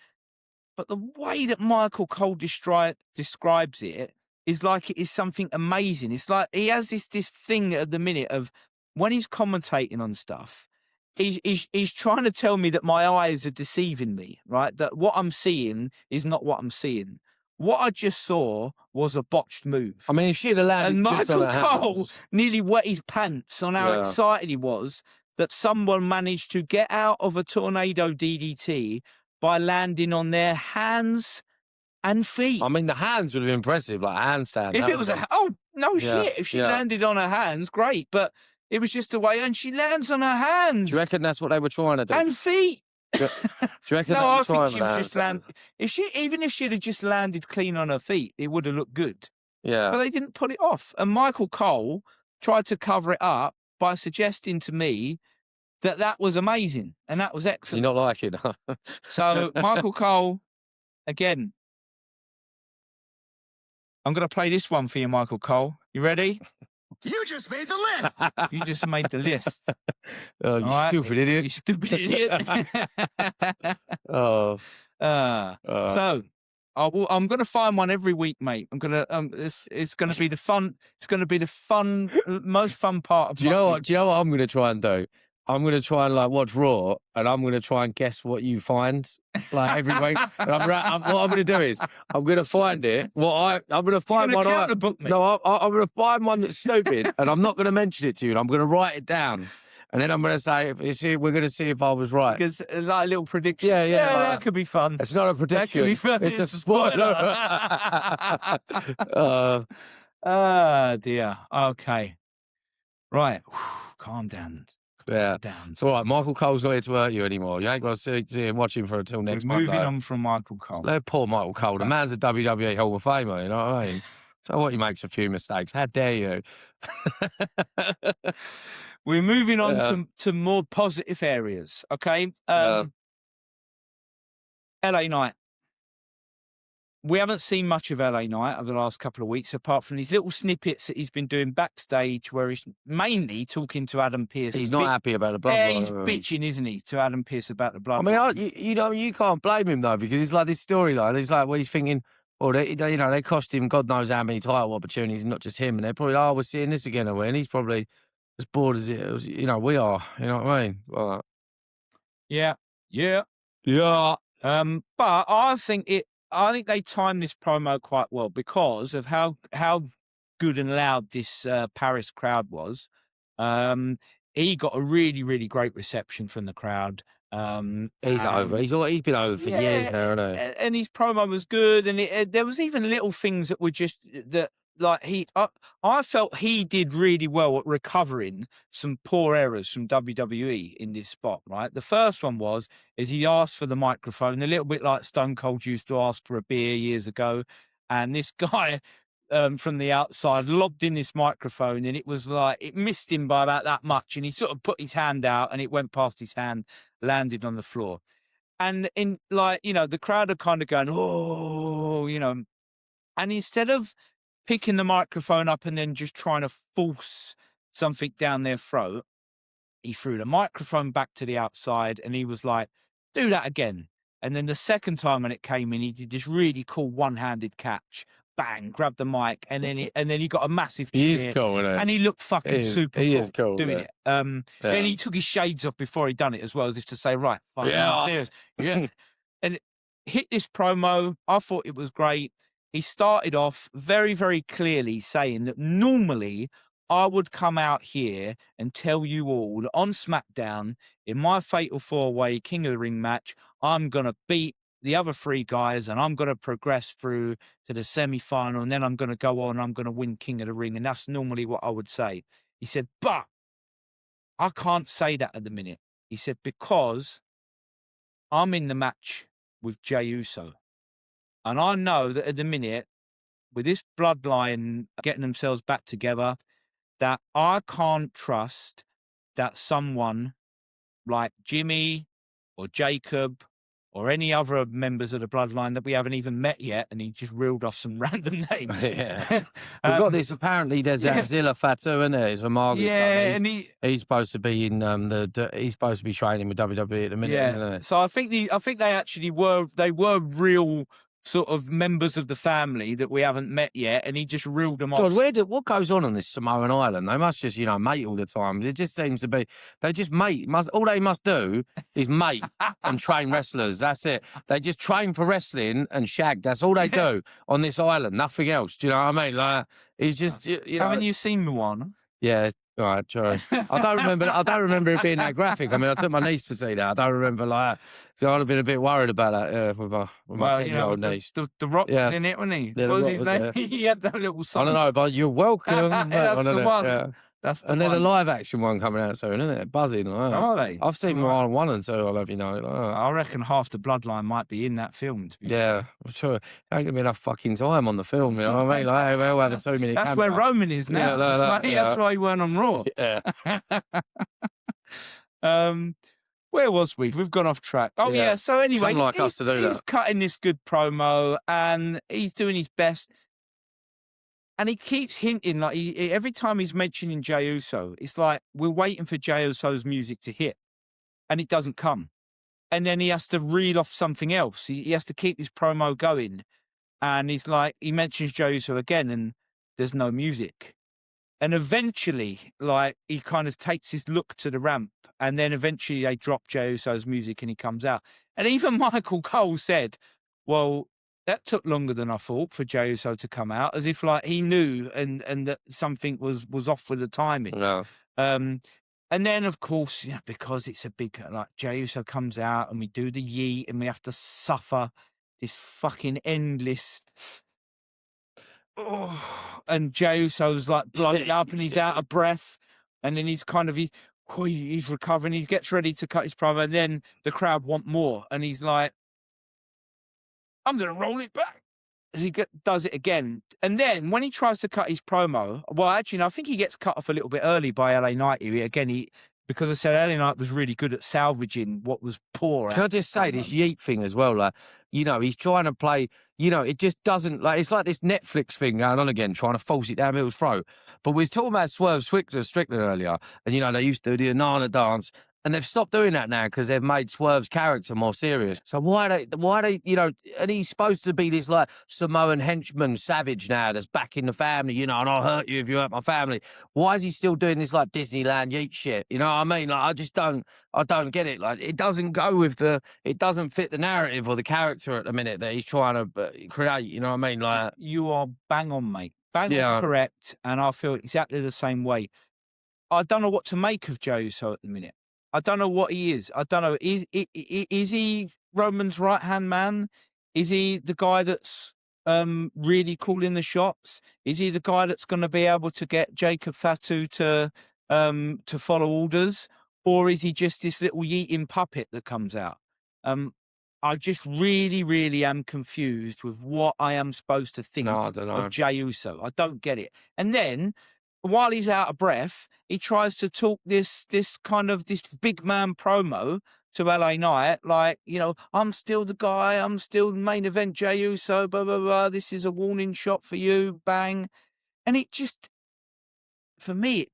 But the way that Michael Cole describes it is like it is something amazing. It's like he has this thing at the minute of when he's commentating on stuff, he's trying to tell me that my eyes are deceiving me, right? That what I'm seeing is not what I'm seeing. What I just saw was a botched move. I mean, if she'd allowed and it just Michael on her Cole hands. nearly wet his pants on how excited he was that someone managed to get out of a tornado DDT by landing on their hands and feet. I mean, the hands would have been impressive, like a handstand. If it was shit. If she landed on her hands, great. But it was just a way, and she lands on her hands. Do you reckon that's what they were trying to do? And feet. Do you reckon no, I think she was just even if she'd have just landed clean on her feet, it would have looked good. Yeah. But they didn't pull it off. And Michael Cole tried to cover it up by suggesting to me that was amazing and that was excellent. You're not like it, huh? So, Michael Cole, again, I'm going to play this one for you, Michael Cole. You ready? You just made the list. You just made the list. Oh, you stupid idiot. You stupid idiot. So, I'm going to find one every week, mate. I'm going to, it's going to be the fun, most fun part of Do you know what I'm going to try and do? I'm going to try and like watch Raw, and I'm going to try and guess what you find like every week. And what I'm going to do is I'm going to find it. I'm going to find one. No, I'm going to find one that's stupid, and I'm not going to mention it to you. And I'm going to write it down, and then I'm going to say, we're going to see if I was right. Because like a little prediction. Yeah, Like that could be fun. It's not a prediction. That could be fun. It's a spoiler. Dear. Okay. Right. Calm down. Yeah. It's all right. Michael Cole's not here to hurt you anymore. You ain't got to see him watching for until next month. Moving on from Michael Cole. Poor Michael Cole. The man's a WWE Hall of Famer, you know what I mean? So what, he makes a few mistakes. How dare you? We're moving on to more positive areas, okay? LA Knight. We haven't seen much of LA Knight over the last couple of weeks, apart from these little snippets that he's been doing backstage where he's mainly talking to Adam Pearce. He's not happy about the bloodline. Yeah, he's bitching, isn't he, to Adam Pearce about the bloodline. I mean, you can't blame him, though, because it's like this storyline. It's like, well, he's thinking, they cost him God knows how many title opportunities, not just him. And they're probably, we're seeing this again, and he's probably as bored as we are. You know what I mean? Well, Yeah. But I think they timed this promo quite well because of how good and loud this Paris crowd was. He got a really, really great reception from the crowd. He's over. He's been over for years now, hasn't he? And his promo was good, and there was even little things that were just that. Like I felt he did really well at recovering some poor errors from WWE in this spot, right? The first one is he asked for the microphone, a little bit like Stone Cold used to ask for a beer years ago. And this guy from the outside lobbed in this microphone, and it was like, it missed him by about that much. And he sort of put his hand out, and it went past his hand, landed on the floor. And in the crowd are kind of going, oh, and instead of picking the microphone up and then just trying to force something down their throat, he threw the microphone back to the outside, and he was like, do that again. And then the second time when it came in, he did this really cool one-handed catch. Bang, grabbed the mic, and then he got a massive cheer. He is cool, isn't it? And he looked fucking super cool. He is cool doing it. Then he took his shades off before he'd done it as well, as if to say, right, fuck, I'm serious. Yeah. And hit this promo. I thought it was great. He started off very, very clearly saying that normally I would come out here and tell you all that on SmackDown, in my Fatal 4-Way King of the Ring match, I'm going to beat the other three guys and I'm going to progress through to the semi-final, and then I'm going to go on and I'm going to win King of the Ring. And that's normally what I would say. He said, but I can't say that at the minute. He said, because I'm in the match with Jey Uso. And I know that at the minute, with this bloodline getting themselves back together, that I can't trust that someone like Jimmy or Jacob or any other members of the bloodline that we haven't even met yet, and he just reeled off some random names. Yeah. We've got this, apparently there's that Zilla Fatu, isn't there? He's a Margaret son. And he's supposed to be in he's supposed to be training with WWE at the minute, isn't it? So I think they actually were real sort of members of the family that we haven't met yet, and he just reeled them off. God, what goes on this Samoan island? They must just, mate all the time. It just seems to be, they just mate. All they must do is mate and train wrestlers. That's it. They just train for wrestling and shag. That's all they do on this island. Nothing else. Do you know what I mean? Like, he's just, Haven't you seen Moana? Yeah. All right, sorry. I don't remember it being that graphic. I mean, I took my niece to see that. I don't remember because I'd have been a bit worried about that with my 10-year-old niece. The Rock was in it, wasn't he? Yeah, what was his name? He had that little song. I don't know, but you're welcome. That's the one. Yeah. That's the and one. then the live action one coming out soon, isn't it? Buzzing. Are they? I've seen Moana 1 and 2, I'll have you know. I reckon half the bloodline might be in that film. To be fair. I'm sure. There ain't going to be enough fucking time on the film, you know what I mean? Like, we'll have a 2-minute That's where Roman is now. That's why he weren't on Raw. Yeah. Where was we? We've gone off track. Oh, yeah. So anyway, he's cutting this good promo, and he's doing his best. And he keeps hinting, like, every time he's mentioning Jey Uso, it's like we're waiting for Jey Uso's music to hit, and it doesn't come. And then he has to reel off something else. He has to keep his promo going. And he's like, he mentions Jey Uso again, and there's no music. And eventually, like, he kind of takes his look to the ramp, and then eventually they drop Jey Uso's music and he comes out. And even Michael Cole said, well, that took longer than I thought for Jey Uso to come out, as if like he knew and that something was off with the timing. No. And then, of course, because it's a big, like, Jey Uso comes out and we do the yeet and we have to suffer this fucking endless. Oh, and Jey Uso's like blown up and he's out of breath. And then he's recovering. He gets ready to cut his promo. And then the crowd want more. And he's like, I'm going to roll it back. He does it again. And then when he tries to cut his promo, well, actually, no, I think he gets cut off a little bit early by LA Knight. Again, because I said LA Knight was really good at salvaging what was poor. Can I just say this yeet thing as well? Like, he's trying to play, it just doesn't, like, it's like this Netflix thing going on again, trying to force it down people's throat. But we was talking about Swerve Strickland earlier, and, they used to do the Nana dance. And they've stopped doing that now because they've made Swerve's character more serious. So why they, and he's supposed to be this like Samoan henchman savage now that's back in the family, and I'll hurt you if you hurt my family. Why is he still doing this like Disneyland yeet shit? You know what I mean? Like, I don't get it. Like, it doesn't go with it doesn't fit the narrative or the character at the minute that he's trying to create. You know what I mean? Like, you are bang on, mate. Bang on correct. And I feel exactly the same way. I don't know what to make of Jey Uso at the minute. I don't know what he is. I don't know. Is he Roman's right-hand man? Is he the guy that's really calling the shots? Is he the guy that's going to be able to get Jacob Fatu to follow orders? Or is he just this little yeeting puppet that comes out? I just really, really am confused with what I am supposed to think of Jey Uso. I don't get it. And then, while he's out of breath, he tries to talk this big man promo to LA Knight, like, I'm still the guy, I'm still main event Jey Uso, blah, blah, blah, this is a warning shot for you, bang. And it just, for me,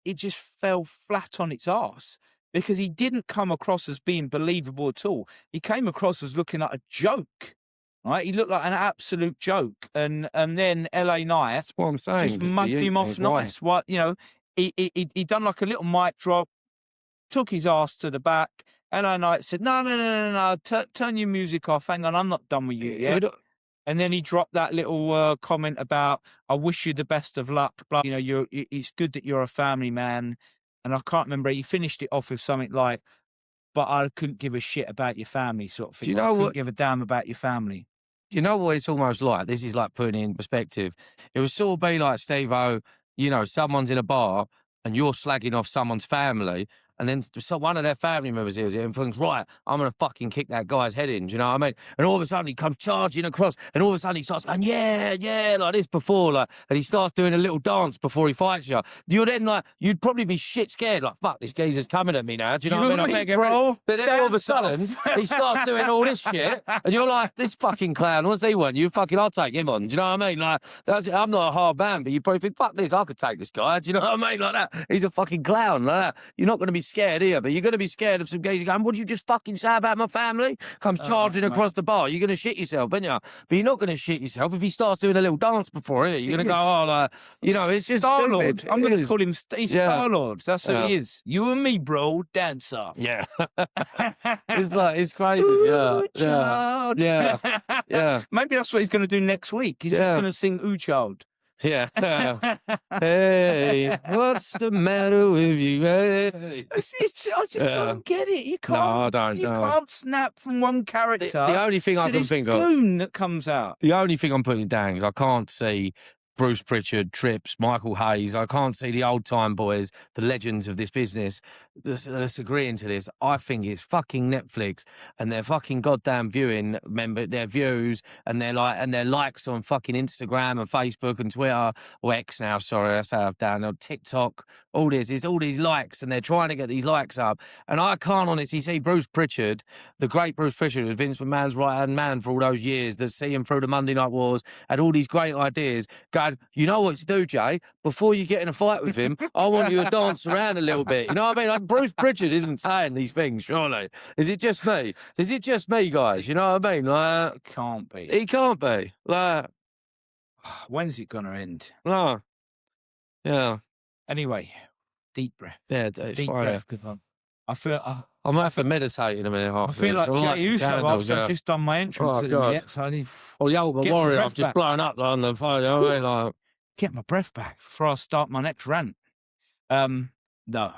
it just fell flat on its arse, because he didn't come across as being believable at all. He came across as looking like a joke. Right, he looked like an absolute joke, and then LA Knight, that's what I'm saying, just mugged him off nice. What he done like a little mic drop, took his ass to the back. LA Knight said, "No, turn your music off. Hang on, I'm not done with you yet." And then he dropped that little comment about, "I wish you the best of luck." Blah, it's good that you're a family man, and I can't remember. He finished it off with something like, "But I couldn't give a shit about your family," sort of thing. Do you know I couldn't give a damn about your family. Do you know what it's almost like? This is like putting it in perspective. It would sort of be like, Steve-O, someone's in a bar and you're slagging off someone's family, and then one of their family members hears it and thinks, right, I'm going to fucking kick that guy's head in, do you know what I mean? And all of a sudden he comes charging across, and all of a sudden he starts going, yeah, like this before, like, and he starts doing a little dance before he fights you. You're then like, you'd probably be shit scared, like, fuck, this geezer's coming at me now, do you know what I mean? Bro, but then all of a sudden he starts doing all this shit, and you're like, this fucking clown, what's he want? I'll take him on, do you know what I mean? Like, I'm not a hard man, but you probably think, fuck this, I could take this guy, do you know what I mean? Like that. He's a fucking clown, like that. You're not going to be scared here, but you're going to be scared of some geezer going, what did you just fucking say about my family? Comes charging across the bar. You're going to shit yourself, aren't you? But you're not going to shit yourself if he starts doing a little dance before it. You're going to go, it's just Star-Lord. I'm going to call him Star-Lord. That's who he is. You and me, bro, dance off. Yeah. It's crazy. Ooh, child. Yeah. Maybe that's what he's going to do next week. He's just going to sing Ooh, Child. Yeah. Hey, what's the matter with you? Hey. I just don't get it. You can't. No, I don't. You can't snap from one character. The only thing I can think of, goon that comes out. The only thing I'm putting down is I can't see Bruce Pritchard, Trips, Michael Hayes. I can't see the old time boys, the legends of this business, that's agreeing to this. I think it's fucking Netflix and their fucking goddamn their views and their likes on fucking Instagram and Facebook and Twitter, or X now, sorry, that's how I've done, or TikTok, all this. It's all these likes, and they're trying to get these likes up. And I can't honestly see Bruce Pritchard, the great Bruce Pritchard, who's Vince McMahon's right-hand man for all those years, that see him through the Monday Night Wars, had all these great ideas, going, you know what to do, Jay? Before you get in a fight with him, I want you to dance around a little bit. You know what I mean? Like, Bruce Pritchard isn't saying these things, surely. Is it just me? Is it just me, guys? You know what I mean? Like, it can't be. He can't be. Like, when's it going to end? No. Yeah. Anyway, deep breath. Yeah, it's Deep fine. breath. Good one. I feel. I might have to meditate in a minute I after feel this. like I'll light Jey some Uso candles, after I've just done my entrance Oh, at the God. minute, so I need Or the Ultimate Get my Warrior, breath I've just back. blown up on the phone. You know what I mean? Like, get my breath back before I start my next rant. No.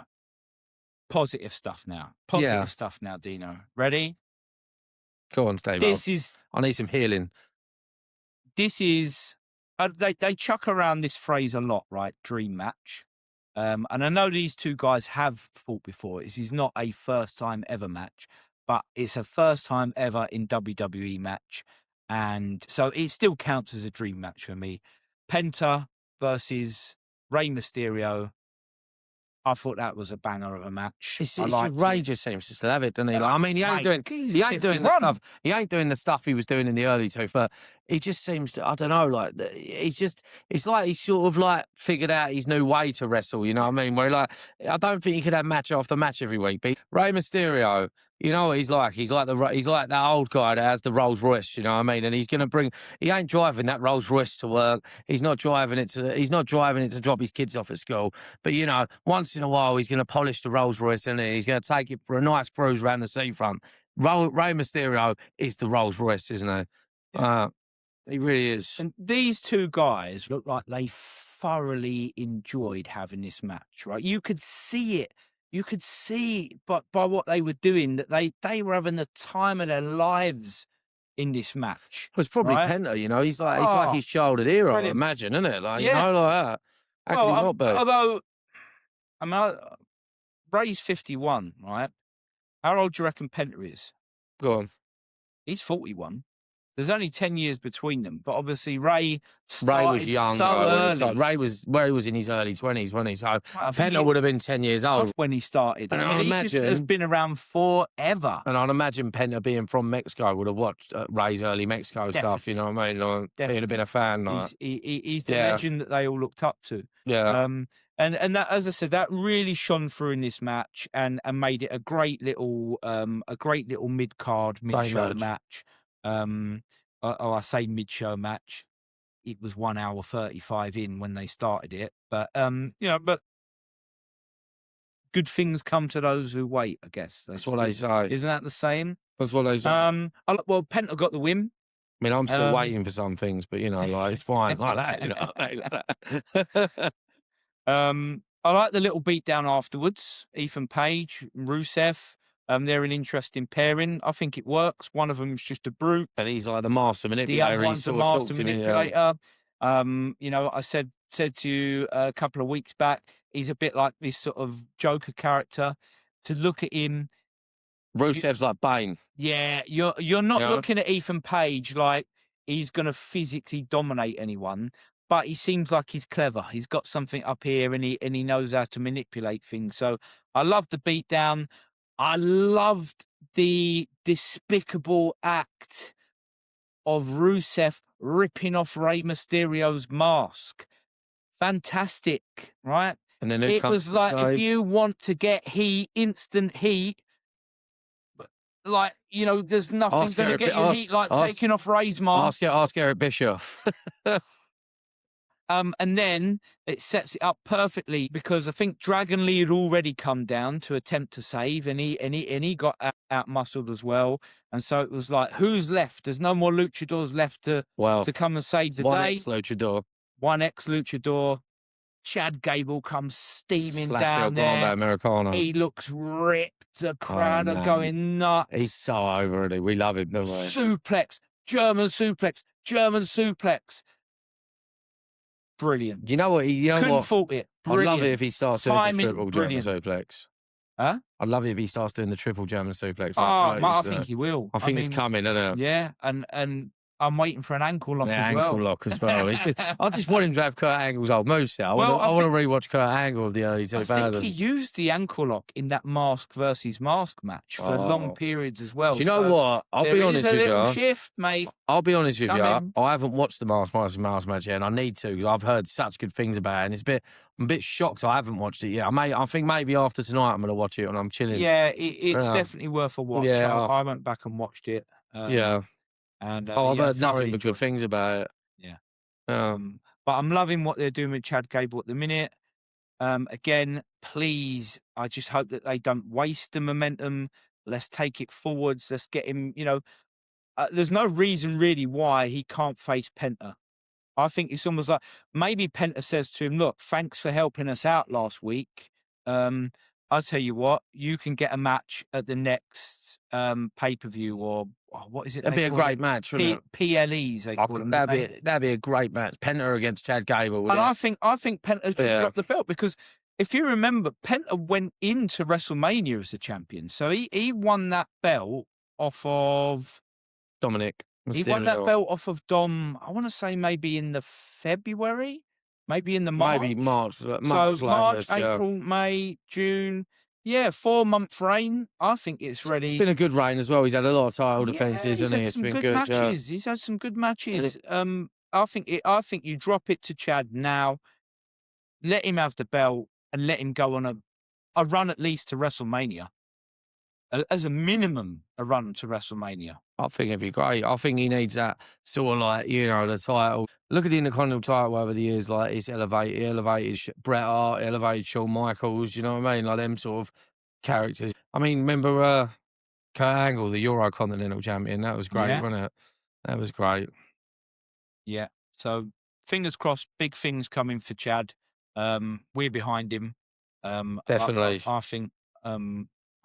Positive stuff now. Positive stuff now, Dino. Ready? go on, Steve. I need some healing. This is they chuck around this phrase a lot, right? Dream match. And I know these two guys have fought before. This is not a first time ever match, but it's a first time ever in WWE match. And so it still counts as a dream match for me. Penta versus Rey Mysterio. I thought that was a banger of a match. It's liked Ray it. just seems to still have it, doesn't he? Like, I mean, he ain't Mate, doing he's the 51. stuff. He ain't doing the stuff he was doing in the early two, but he just seems to. I don't know. Like it's like he's sort of like figured out his new way to wrestle. You know what I mean? Where like I don't think he could have match after match every week. But Rey Mysterio, you know what he's like? He's like that old guy that has the Rolls Royce. You know what I mean? And he's gonna bring. He ain't driving that Rolls Royce to work. He's not driving it to drop his kids off at school. But you know, once in a while, he's gonna polish the Rolls Royce and he's gonna take it for a nice cruise around the seafront. Rey Mysterio is the Rolls Royce, isn't he? Yeah. He really is. And these two guys look like they thoroughly enjoyed having this match, right? You could see it. You could see, but by what they were doing, that they were having the time of their lives in this match. It was probably right? Penta, you know. He's like his childhood hero, I brilliant. imagine, isn't it? Like, Yeah. you know, like that. How could he not be? Although, I mean, Ray's 51, right? How old do you reckon Penta is? Go on. He's 41. There's only 10 years between them, but obviously Ray was young. so early. Ray was in his early 20s, wasn't he? So Well, Penta would have been 10 years old when he started. And I mean, he just has been around forever. And I'd imagine Penta being from Mexico would have watched Ray's early Mexico stuff. You know what I mean? Like, he'd have been a fan. Like. He's the legend that they all looked up to. Yeah. And that, as I said, that really shone through in this match and made it a great little mid-card, mid-show match. I say mid-show match. It was 1 hour 35 in when they started it, but but good things come to those who wait. I guess that's what they say. Isn't that the same? That's what they say. Well, Penta got the win. I mean, I'm still waiting for some things, but you know, like it's fine like that. You know. I like the little beatdown afterwards. Ethan Page, Rusev. They're an interesting pairing. I think it works. One of them's just a brute. And he's like the master manipulator. The other one's the master manipulator. You know, I said to you a couple of weeks back, he's a bit like this sort of Joker character. To look at him, Rusev's like Bane. Yeah, you're not looking at Ethan Page like he's going to physically dominate anyone. But he seems like he's clever. He's got something up here, and he knows how to manipulate things. So I love the beatdown. I loved the despicable act of Rusev ripping off Rey Mysterio's mask. Fantastic, right? And then it was like, if you want to get instant heat, like, you know, there's nothing going to get you heat like taking off Rey's mask. Ask Eric Bischoff. And then it sets it up perfectly because I think Dragon Lee had already come down to attempt to save, and he got out muscled as well. And so it was like, who's left? There's no more luchadors left to come and save the day. One ex-luchador. Chad Gable comes steaming down there. Americana. He looks ripped. The crowd are going nuts. He's so over it. We love him, don't we? Suplex, German suplex, German suplex. Brilliant. You know what? Couldn't fault it. Brilliant. I'd love it if he starts doing the triple German suplex. Huh? I'd love it if he starts doing the triple German suplex. I think he will. I think it's coming, isn't it? Yeah, and I'm waiting for an ankle lock as well. Ankle lock as well. I just want him to have Kurt Angle's old moveset. I want to rewatch Kurt Angle of the early 2000s. I think he used the ankle lock in that mask versus mask match for long periods as well. Do you know what? I'll be honest with you. There's a little shift, mate. I'll be honest with you. I haven't watched the mask versus mask match yet, and I need to because I've heard such good things about it. And I'm a bit shocked I haven't watched it yet. I think maybe after tonight I'm going to watch it when I'm chilling. Yeah, it's definitely worth a watch. Yeah, I went back and watched it. And I've heard nothing but good things about it. Yeah. But I'm loving what they're doing with Chad Gable at the minute. Again, please, I just hope that they don't waste the momentum. Let's take it forwards. Let's get him, there's no reason really why he can't face Penta. I think it's almost like maybe Penta says to him, look, thanks for helping us out last week. I'll tell you what, you can get a match at the next pay-per-view or what is it? That'd be a great match, wouldn't it? PLEs, they call them. That'd be a great match. Penta against Chad Gable. And I think Penta should drop the belt because if you remember, Penta went into WrestleMania as a champion. So he won that belt off of Dominic. He won that belt off of Dom, I want to say maybe in the February, maybe in the March. Maybe March. So March, April, May, June. Yeah, 4-month reign. I think it's ready. It's been a good reign as well. He's had a lot of title defenses, hasn't he? It's been good matches. He's had some good matches. I think you drop it to Chad now, let him have the belt, and let him go on a run at least to WrestleMania. As a minimum, a run to WrestleMania. I think it'd be great. I think he needs that sort of like, the title. Look at the Intercontinental title over the years, like it's elevated. He elevated Bret Hart, elevated Shawn Michaels, you know what I mean? Like them sort of characters. I mean, remember Kurt Angle, the Eurocontinental champion? That was great, wasn't it? That was great. Yeah. So fingers crossed, big things coming for Chad. We're behind him. Definitely.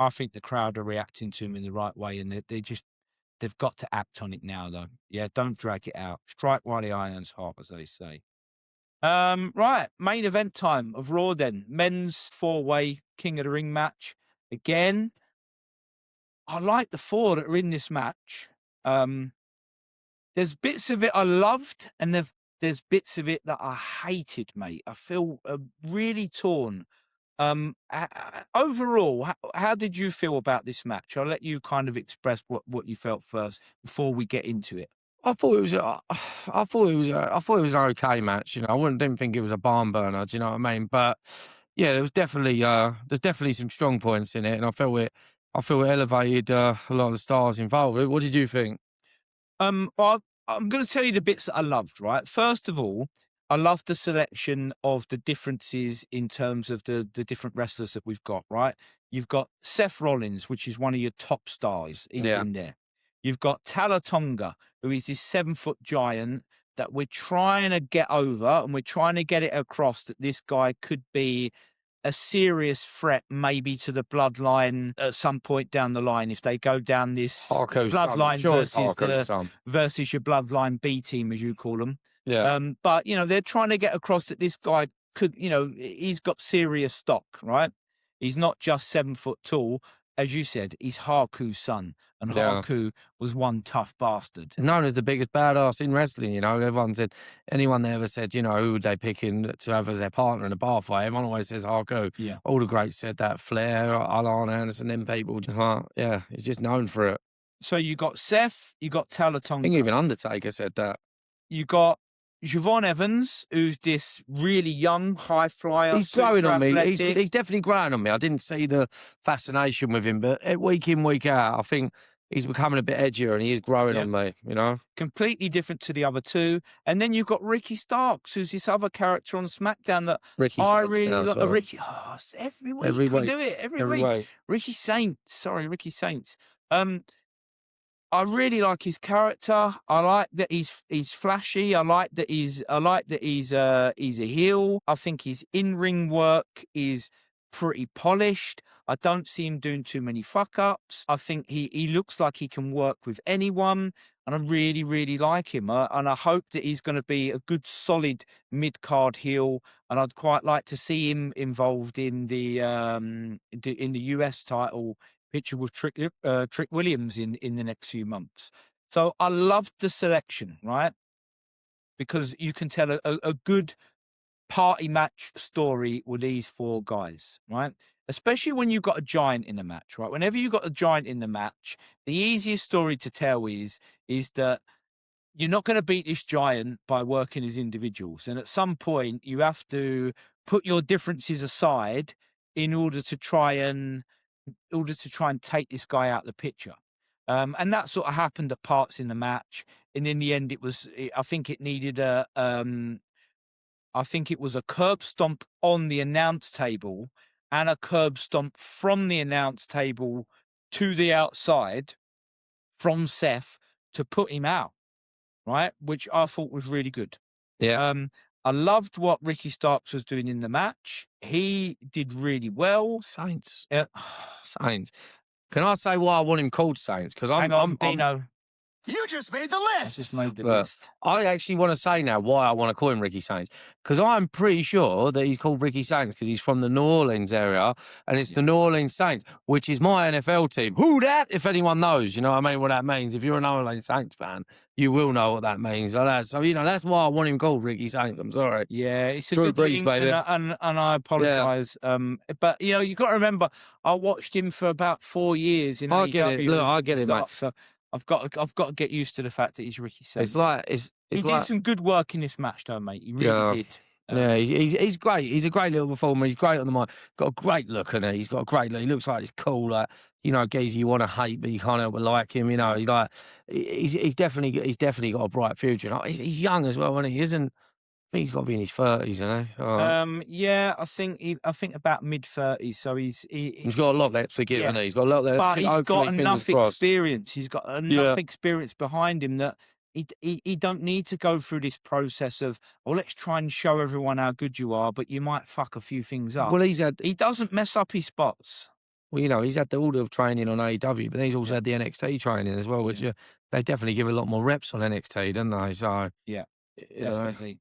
I think the crowd are reacting to him in the right way, and they've got to act on it now, though. Yeah, don't drag it out. Strike while the iron's hot, as they say. Right, main event time of Raw then. Men's 4-way King of the Ring match. Again, I like the 4 that are in this match. There's bits of it I loved, and there's bits of it that I hated, mate. I feel really torn. Overall, how did you feel about this match? I'll let you kind of express what you felt first before we get into it. I thought it was an okay match. I didn't think it was a barn burner. Do you know what I mean? But yeah, there's definitely some strong points in it, and I feel it elevated a lot of the stars involved. What did you think? Well, I'm going to tell you the bits that I loved. Right, first of all, I love the selection of the differences in terms of the different wrestlers that we've got, right? You've got Seth Rollins, which is one of your top stars in there. You've got Talatonga, who is this 7-foot giant that we're trying to get over, and we're trying to get it across that this guy could be a serious threat maybe to the bloodline at some point down the line if they go down this bloodline versus your bloodline B team, as you call them. Yeah. But, they're trying to get across that this guy could, he's got serious stock, right? He's not just 7 foot tall. As you said, he's Haku's son. And Haku was one tough bastard. Known as the biggest badass in wrestling, Everyone said, anyone that ever said, who would they pick in to have as their partner in a bar fight? Everyone always says Haku. Yeah. All the greats said that. Flair, Alan Anderson, them people just he's just known for it. So you got Seth, you got Talatonga. I think even Undertaker said that. You got Javon Evans, who's this really young high flyer. He's growing on me. He's definitely growing on me. I didn't see the fascination with him, but week in, week out, I think he's becoming a bit edgier and he is growing on me, Completely different to the other two. And then you've got Ricky Starks, who's this other character on SmackDown that I really like. Ricky, every week we do it. Every week. Ricky Saints. I really like his character. I like that he's flashy. I like that he's a heel. I think his in-ring work is pretty polished. I don't see him doing too many fuck-ups. I think he looks like he can work with anyone, and I really, really like him. And I hope that he's going to be a good, solid mid-card heel, and I'd quite like to see him involved in the US title picture with Trick Williams in the next few months. So I loved the selection, right? Because you can tell a good party match story with these 4 guys, right? Especially when you've got a giant in the match, right? Whenever you've got a giant in the match, the easiest story to tell is that you're not going to beat this giant by working as individuals. And at some point, you have to put your differences aside in order to try and take this guy out of the picture. And that sort of happened at parts in the match. And in the end, I think it needed I think it was a curb stomp on the announce table and a curb stomp from the announce table to the outside from Seth to put him out, right? Which I thought was really good. Yeah. I loved what Ricky Starks was doing in the match. He did really well. Saints. Yeah. Saints. Can I say why I want him called Saints? Because Hang on, Dino. You just made the I list. just made the Look, list. I actually want to say now why I want to call him Ricky Saints. Because I'm pretty sure that he's called Ricky Saints because he's from the New Orleans area and it's the New Orleans Saints, which is my NFL team. Who that? If anyone knows, you know what I mean, what that means. If you're a New Orleans Saints fan, you will know what that means. So you know, that's why I want him called Ricky Saints. I'm sorry. Yeah, it's a Drew good Brees, link, baby. and I apologise. But you know, you got to remember, I watched him for about 4 years in I get it. AEW Look, as I the get it, mate. start, so I've got to get used to the fact that he's Ricky Saints. It's like he did some good work in this match, though, mate. He really did. Yeah, he's great. He's a great little performer. He's great on the mic. Got a great look in it. He's got a great look. He looks like he's cool. Like, you know, geezer you want to hate, but you can't help but like him. You know, he's like he's definitely got a bright future. And he's young as well, isn't he? I think he's got to be in his 30s, you know. Yeah, I think about mid-30s. So he's got a lot left to give, hasn't he? He's got a lot left. But he's got enough experience. He's got enough Yeah. experience behind him that he don't need to go through this process of, oh, let's try and show everyone how good you are, but you might fuck a few things up. Well, he doesn't mess up his spots. Well, you know, he's had all the training on AEW, but then he's also had the NXT training as well, which they definitely give a lot more reps on NXT, don't they? So yeah, definitely.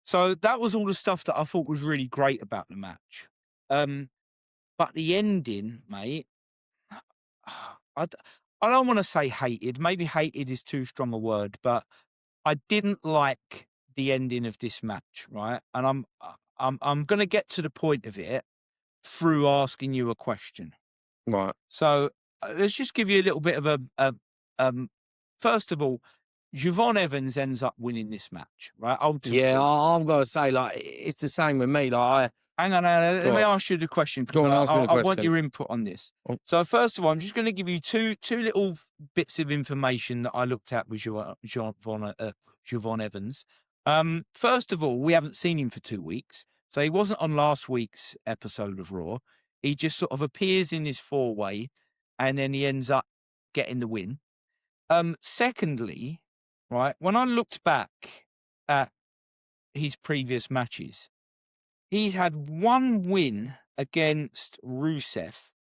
So that was all the stuff that I thought was really great about the match. But the ending, mate, I don't want to say hated. Maybe hated is too strong a word, but I didn't like the ending of this match, right? And I'm going to get to the point of it through asking you a question. Right. So let's just give you a little bit of a first of all, Javon Evans ends up winning this match, right? Ultimately. Yeah, I've got to say, like, it's the same with me. Like, Hang on, let me ask you the question. Go on, ask me the question. I want your input on this. Oh. So first of all, I'm just going to give you two little bits of information that I looked at with Javon Evans. First of all, we haven't seen him for 2 weeks. So he wasn't on last week's episode of Raw. He just sort of appears in this 4-way and then he ends up getting the win. Secondly, right, when I looked back at his previous matches, he's had one win against Rusev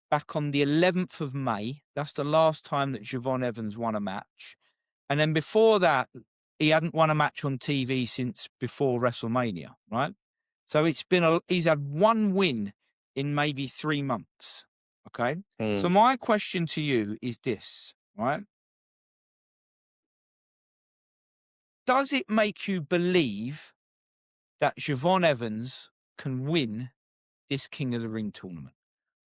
back on the 11th of May. That's the last time that Javon Evans won a match. And then before that, he hadn't won a match on TV since before WrestleMania, right? So he's had one win in maybe 3 months, okay? So my question to you is this, right? Does it make you believe that Javon Evans can win this King of the Ring tournament?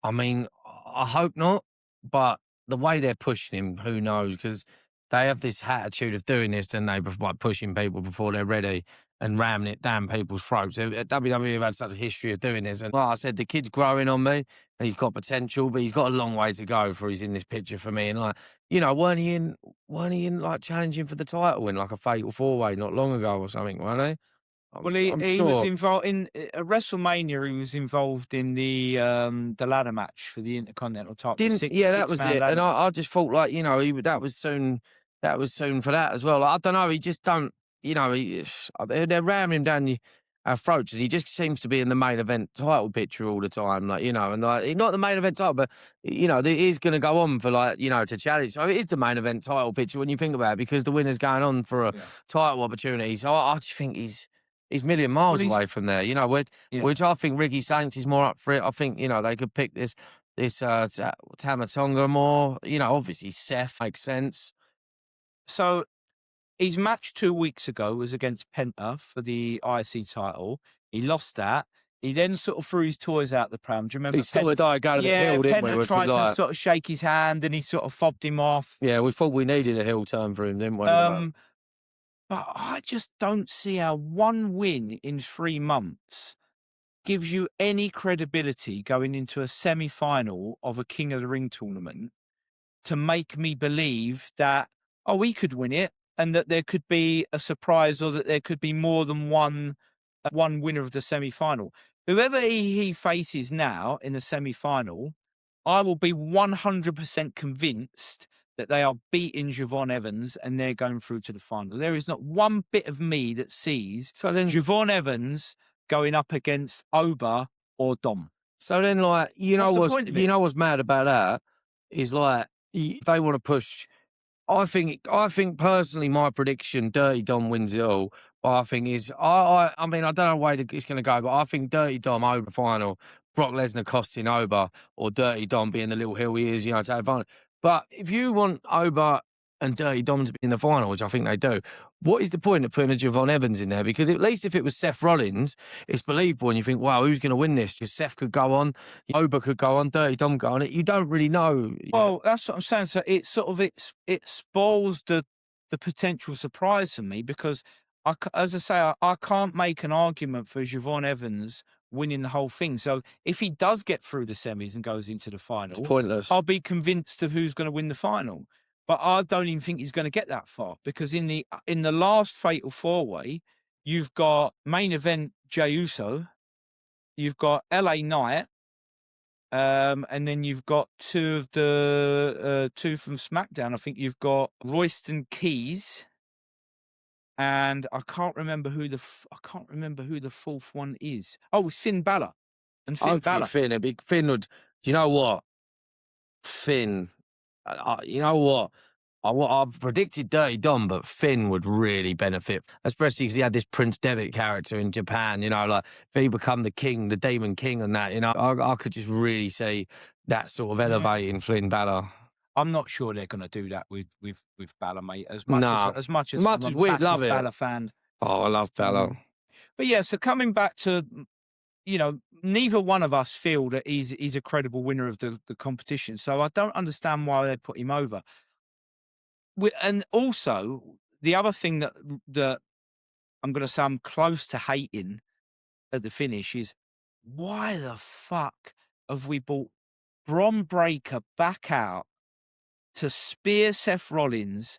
I mean, I hope not, but the way they're pushing him, who knows? Because they have this attitude of doing this, and they like pushing people before they're ready and ramming it down people's throats. WWE have had such a history of doing this, and like I said, the kid's growing on me, and he's got potential, but he's got a long way to go before he's in this picture for me. And like, you know, weren't he in like challenging for the title in like a fatal 4-way not long ago or something, weren't he? Well, he was involved in WrestleMania. He was involved in the ladder match for the Intercontinental title. That was it. And I just thought, like, you know, that was soon for that as well. Like, I don't know. He just don't. You know, they're ramming him down our throats, and he just seems to be in the main event title picture all the time. Like, you know, and like not the main event title, but you know, it is going to go on for like, you know, to challenge. So it is the main event title picture when you think about it, because the winner's going on for a title opportunity. So I just think he's million miles away from there, you know, which I think Ricky Saints is more up for it. I think, you know, they could pick this Tamatonga more. You know, obviously Seth makes sense. So his match 2 weeks ago was against Penta for the IC title. He lost that. He then sort of threw his toys out the pram. Do you remember? He started going a bit heel, didn't we? Penta tried to sort of shake his hand and he sort of fobbed him off. Yeah, we thought we needed a heel turn for him, didn't we? But I just don't see how one win in 3 months gives you any credibility going into a semi-final of a King of the Ring tournament to make me believe that, we could win it and that there could be a surprise or that there could be more than one one winner of the semi-final. Whoever he faces now in the semi-final, I will be 100% convinced that they are beating Javon Evans and they're going through to the final. There is not one bit of me that sees Javon Evans going up against Oba or Dom. So then, like, you know what's mad about that is, like, they want to push. I think personally, my prediction, Dirty Dom wins it all. But I think I mean, I don't know where it's going to go, but I think Dirty Dom over final, Brock Lesnar costing Oba, or Dirty Dom being the little heel he is, to have fun. But if you want Oba and Dirty Dom to be in the final, which I think they do, what is the point of putting a Javon Evans in there? Because at least if it was Seth Rollins, it's believable, and you think, wow, who's going to win this? Just Seth could go on, Oba could go on, Dirty Dom go on. You don't really know. Well, that's what I'm saying. So it sort of it spoils the potential surprise for me, because as I say, I can't make an argument for Javon Evans winning the whole thing. So if he does get through the semis and goes into the final, it's pointless. I'll be convinced of who's going to win the final. But I don't even think he's going to get that far, because in the last Fatal 4-Way, you've got main event Jey Uso, you've got LA Knight, and then you've got two from SmackDown. I think you've got Royston Keys, and I can't remember who the fourth one is. Oh, it's Finn Balor. And Finn Balor. Finn would. You know what? Finn. You know what? I've predicted Dirty Dom, but Finn would really benefit, especially because he had this Prince Devitt character in Japan. Like if he become the king, the Demon King, and that. I could just really see that sort of elevating Finn Balor. I'm not sure they're going to do that with Balor, mate. As much as we love it. Balor fan. Oh, I love Balor. But yeah, so coming back to, neither one of us feel that he's a credible winner of the competition. So I don't understand why they put him over. And also, the other thing that I'm going to say I'm close to hating at the finish is, why the fuck have we brought Bron Breakker back out to spear Seth Rollins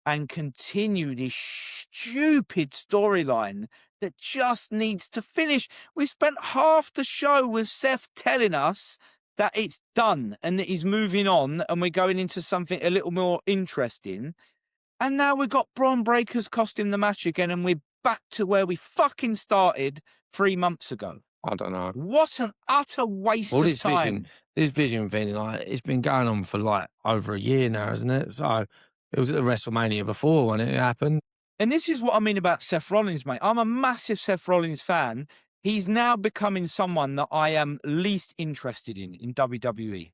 and continue this stupid storyline that just needs to finish? We spent half the show with Seth telling us that it's done and that he's moving on and we're going into something a little more interesting. And now we've got Bron Breakker's cost him the match again, and we're back to where we fucking started 3 months ago. I don't know. What an utter waste of time. This vision thing, like, it's been going on for like over a year now, isn't it? So it was at the WrestleMania before when it happened. And this is what I mean about Seth Rollins, mate. I'm a massive Seth Rollins fan. He's now becoming someone that I am least interested in WWE.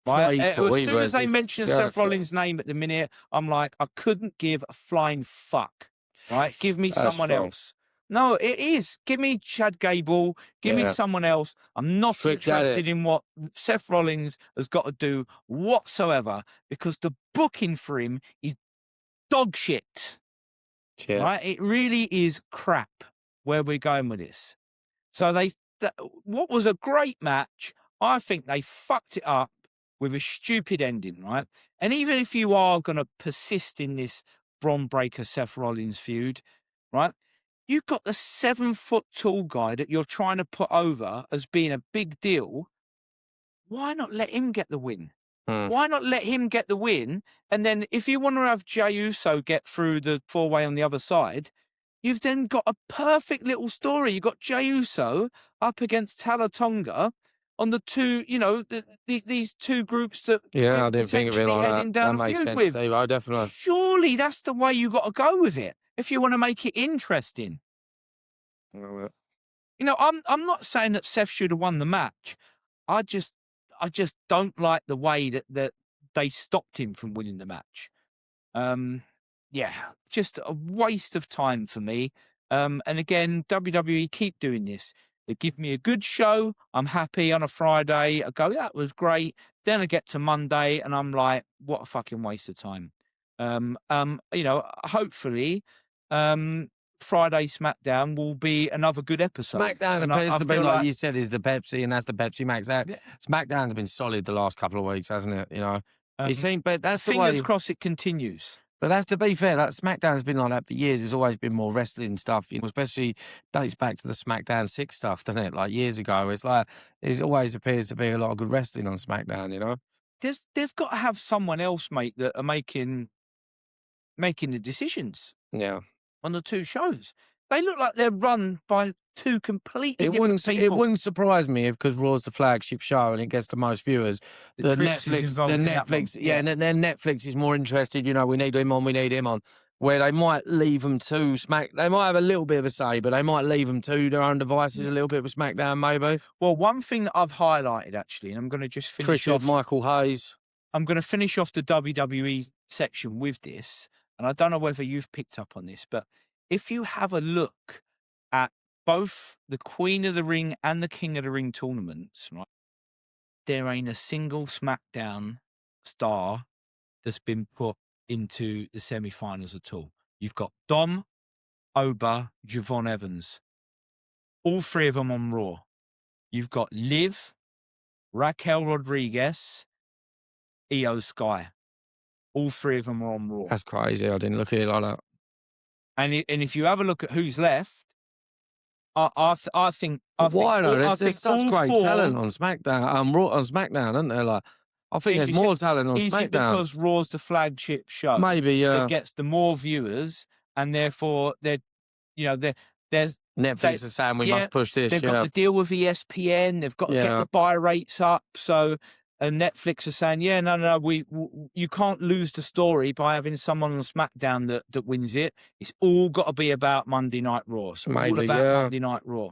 Right? As soon as they mention Seth Rollins' name at the minute, I'm like, I couldn't give a flying fuck. Right? Give me someone else. No, it is. Give me Chad Gable. Give me someone else. I'm not interested in what Seth Rollins has got to do whatsoever, because the booking for him is dog shit. Yeah. Right? It really is crap where we're going with this. So what was a great match, I think they fucked it up with a stupid ending, right? And even if you are going to persist in this Bron Breakker Seth Rollins feud, right? You've got the 7-foot-tall guy that you're trying to put over as being a big deal. Why not let him get the win? Why not let him get the win? And then if you want to have Jey Uso get through the 4-way on the other side, you've then got a perfect little story. You've got Jey Uso up against Tala Tonga on the two, these two groups that I didn't think of it like that. That makes sense, with. Steve. I definitely. Surely that's the way you got to go with it if you want to make it interesting. I'm not saying that Seth should have won the match. I just don't like the way that they stopped him from winning the match. Just a waste of time for me. And again, WWE keep doing this. They give me a good show. I'm happy on a Friday. I go, that was great. Then I get to Monday and I'm like, what a fucking waste of time. Hopefully, Friday SmackDown will be another good episode. SmackDown appears to be, like you said, is the Pepsi, and that's the Pepsi Max. SmackDown's been solid the last couple of weeks, hasn't it? But that's the way. Fingers crossed it continues. But that's, to be fair, that SmackDown's been like that for years. There's always been more wrestling stuff, you know, especially dates back to the SmackDown 6 stuff, doesn't it? Like years ago. It's like, it always appears to be a lot of good wrestling on SmackDown, you know? They've got to have someone else, mate, that are making the decisions Yeah. on the two shows. They look like they're run by two completely It different people. It wouldn't surprise me if, because Raw's the flagship show and it gets the most viewers, the Trips is involved in that one. and then Netflix is more interested. You know, we need him on. Where they might leave them to they might have a little bit of a say, but they might leave them to their own devices a little bit with SmackDown, maybe. Well, one thing that I've highlighted actually, and I'm going to just finish off. Michael Hayes. I'm going to finish off the WWE section with this, and I don't know whether you've picked up on this, but if you have a look at both the Queen of the Ring and the King of the Ring tournaments, right, there ain't a single SmackDown star that's been put into the semi-finals at all. You've got Dom, Oba, Javon Evans, all three of them on Raw. You've got Liv, Raquel Rodriguez, Io Sky. All three of them are on Raw. That's crazy. I didn't look at it like that. And if you have a look at who's left, I think. Why though? There's such great talent on SmackDown. Raw on SmackDown, isn't there? Like, I think there's more talent on SmackDown. Is it because Raw's the flagship show? Maybe, yeah. It gets the more viewers, and therefore there's Netflix is saying we must push this. They've got to deal with ESPN. They've got to get the buy rates up. So, and Netflix is saying, you can't lose the story by having someone on SmackDown that wins it. It's all got to be about Monday Night Raw. So all about Monday Night Raw.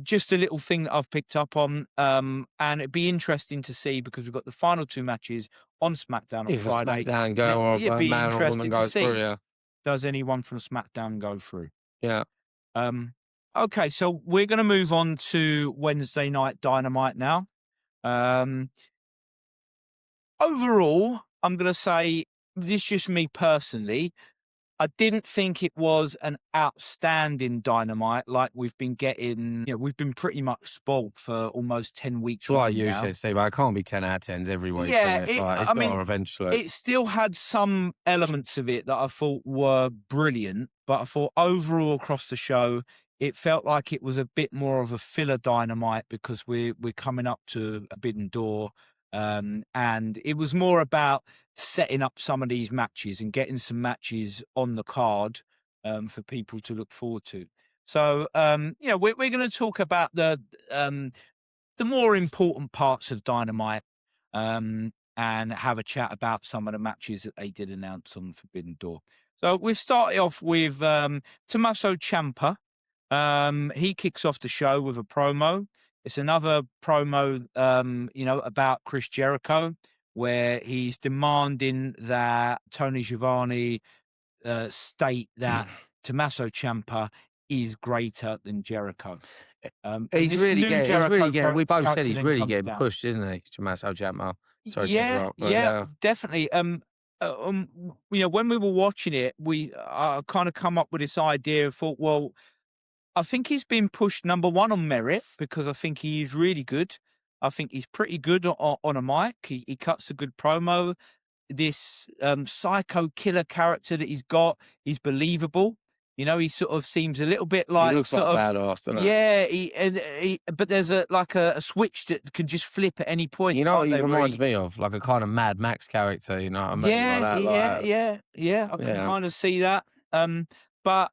Just a little thing that I've picked up on, and it'd be interesting to see because we've got the final two matches on SmackDown on Friday. SmackDown go or it'd be man or woman interesting goes to see. through, Does anyone from SmackDown go through? Yeah. Okay, so we're going to move on to Wednesday Night Dynamite now. Overall, I'm going to say, this is just me personally, I didn't think it was an outstanding Dynamite like we've been getting. You know, we've been pretty much spoiled for almost 10 weeks. Like you said, Steve, it can't be 10 out of 10s every week. Yeah, it's got to eventually. It still had some elements of it that I thought were brilliant, but I thought overall across the show, it felt like it was a bit more of a filler Dynamite because we're coming up to Forbidden Door. And it was more about setting up some of these matches and getting some matches on the card for people to look forward to. So, we're going to talk about the more important parts of Dynamite and have a chat about some of the matches that they did announce on Forbidden Door. So we've started off with Tommaso Ciampa. He kicks off the show with a promo. It's another promo, about Chris Jericho, where he's demanding that Tony Schiavone state that Tommaso Ciampa is greater than Jericho. He's really getting. We both said he's really getting pushed, isn't he, Tommaso Ciampa? Sorry to interrupt. Definitely. When we were watching it, I kind of come up with this idea and thought, well, I think he's been pushed, number one, on merit, because I think he is really good. I think he's pretty good on a mic. He cuts a good promo. This psycho killer character that he's got, he's believable. You know, he sort of seems a little bit like... He looks like a badass, doesn't he? Yeah, but there's a switch that can just flip at any point. You know what he reminds me of? Like a kind of Mad Max character, you know what I mean? Yeah. I can kind of see that. But...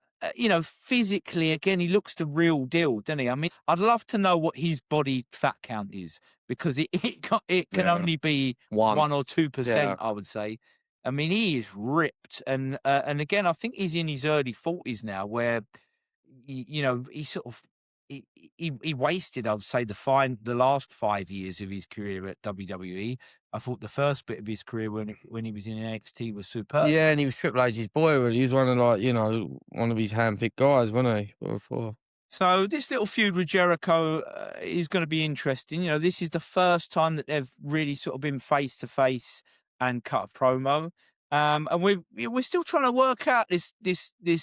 physically, again, he looks the real deal, doesn't he? I mean, I'd love to know what his body fat count is because it can only be 1 or 2%, I would say. I mean, he is ripped. And again, I think he's in his early 40s now where, he sort of, he wasted, I would say, the last 5 years of his career at WWE. I thought the first bit of his career when he was in NXT was superb. Yeah, and he was Triple H's boy. He was one of his hand-picked guys, wasn't he? Before. So this little feud with Jericho is going to be interesting. This is the first time that they've really sort of been face-to-face and cut a promo. And we're still trying to work out this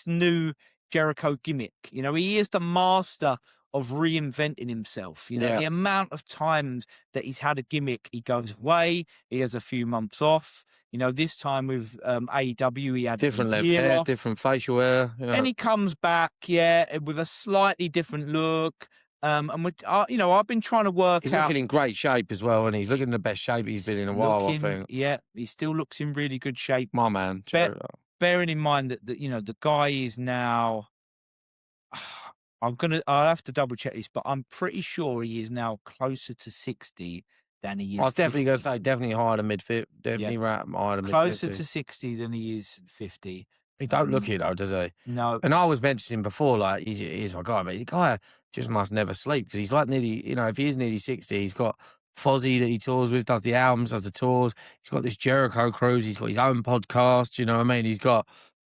new Jericho gimmick. He is the master of reinventing himself. You know, Yeah. the amount of times that he's had a gimmick, he goes away, he has a few months off. You know, this time with AEW, he had Different a left year hair, off. different facial hair. Yeah. And he comes back, with a slightly different look. And with, you know, I've been trying to work He's out. looking in great shape as well, and he's looking in the best shape he's been in a while, I think. Yeah, he still looks in really good shape. My man, Bearing in mind that you know, the guy is now. I'll have to double check this, but I'm pretty sure he is now closer to 60 than he is. I was definitely going to 50. say definitely higher than mid-50. Definitely higher than Closer mid-50. to 60 than he is 50. He don't look it though, does he? No. And I was mentioning before, like he's my guy, but the guy just must never sleep because he's like nearly, you know, if he is nearly 60, he's got Fozzy that he tours with, does the albums, does the tours. He's got this Jericho cruise. He's got his own podcast. You know what I mean? He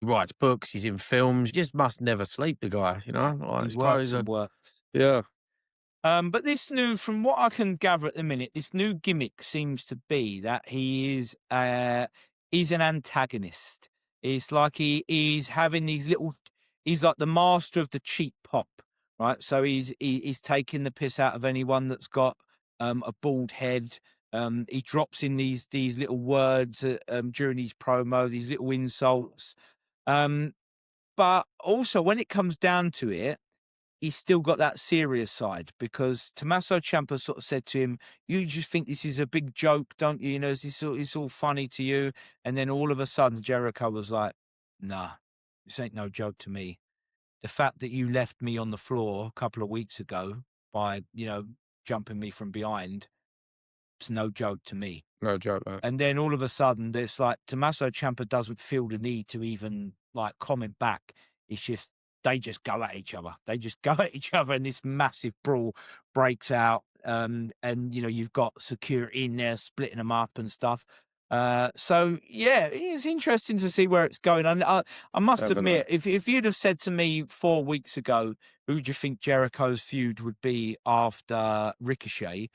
writes books. He's in films. He just must never sleep. The guy, you know, like, He works and works. Yeah. But this new, from what I can gather at the minute, this new gimmick seems to be that he's an antagonist. It's like he's having these he's like the master of the cheap pop, right? So he's taking the piss out of anyone that's got a bald head. He drops in these little words during his promo, these little insults. But also when it comes down to it, he's still got that serious side because Tommaso Ciampa sort of said to him, "You just think this is a big joke, don't you? You know, it's all funny to you." And then all of a sudden, Jericho was like, "Nah, this ain't no joke to me. The fact that you left me on the floor a couple of weeks ago by, you know, jumping me from behind, it's no joke to me." No joke, man. And then all of a sudden, there's like Tommaso Ciampa doesn't feel the need to even like comment back. It's just they just go at each other. They just go at each other, and this massive brawl breaks out. And you know, you've got security in there splitting them up and stuff. So yeah, it's interesting to see where it's going. And I must admit, if you'd have said to me 4 weeks ago, who do you think Jericho's feud would be after Ricochet?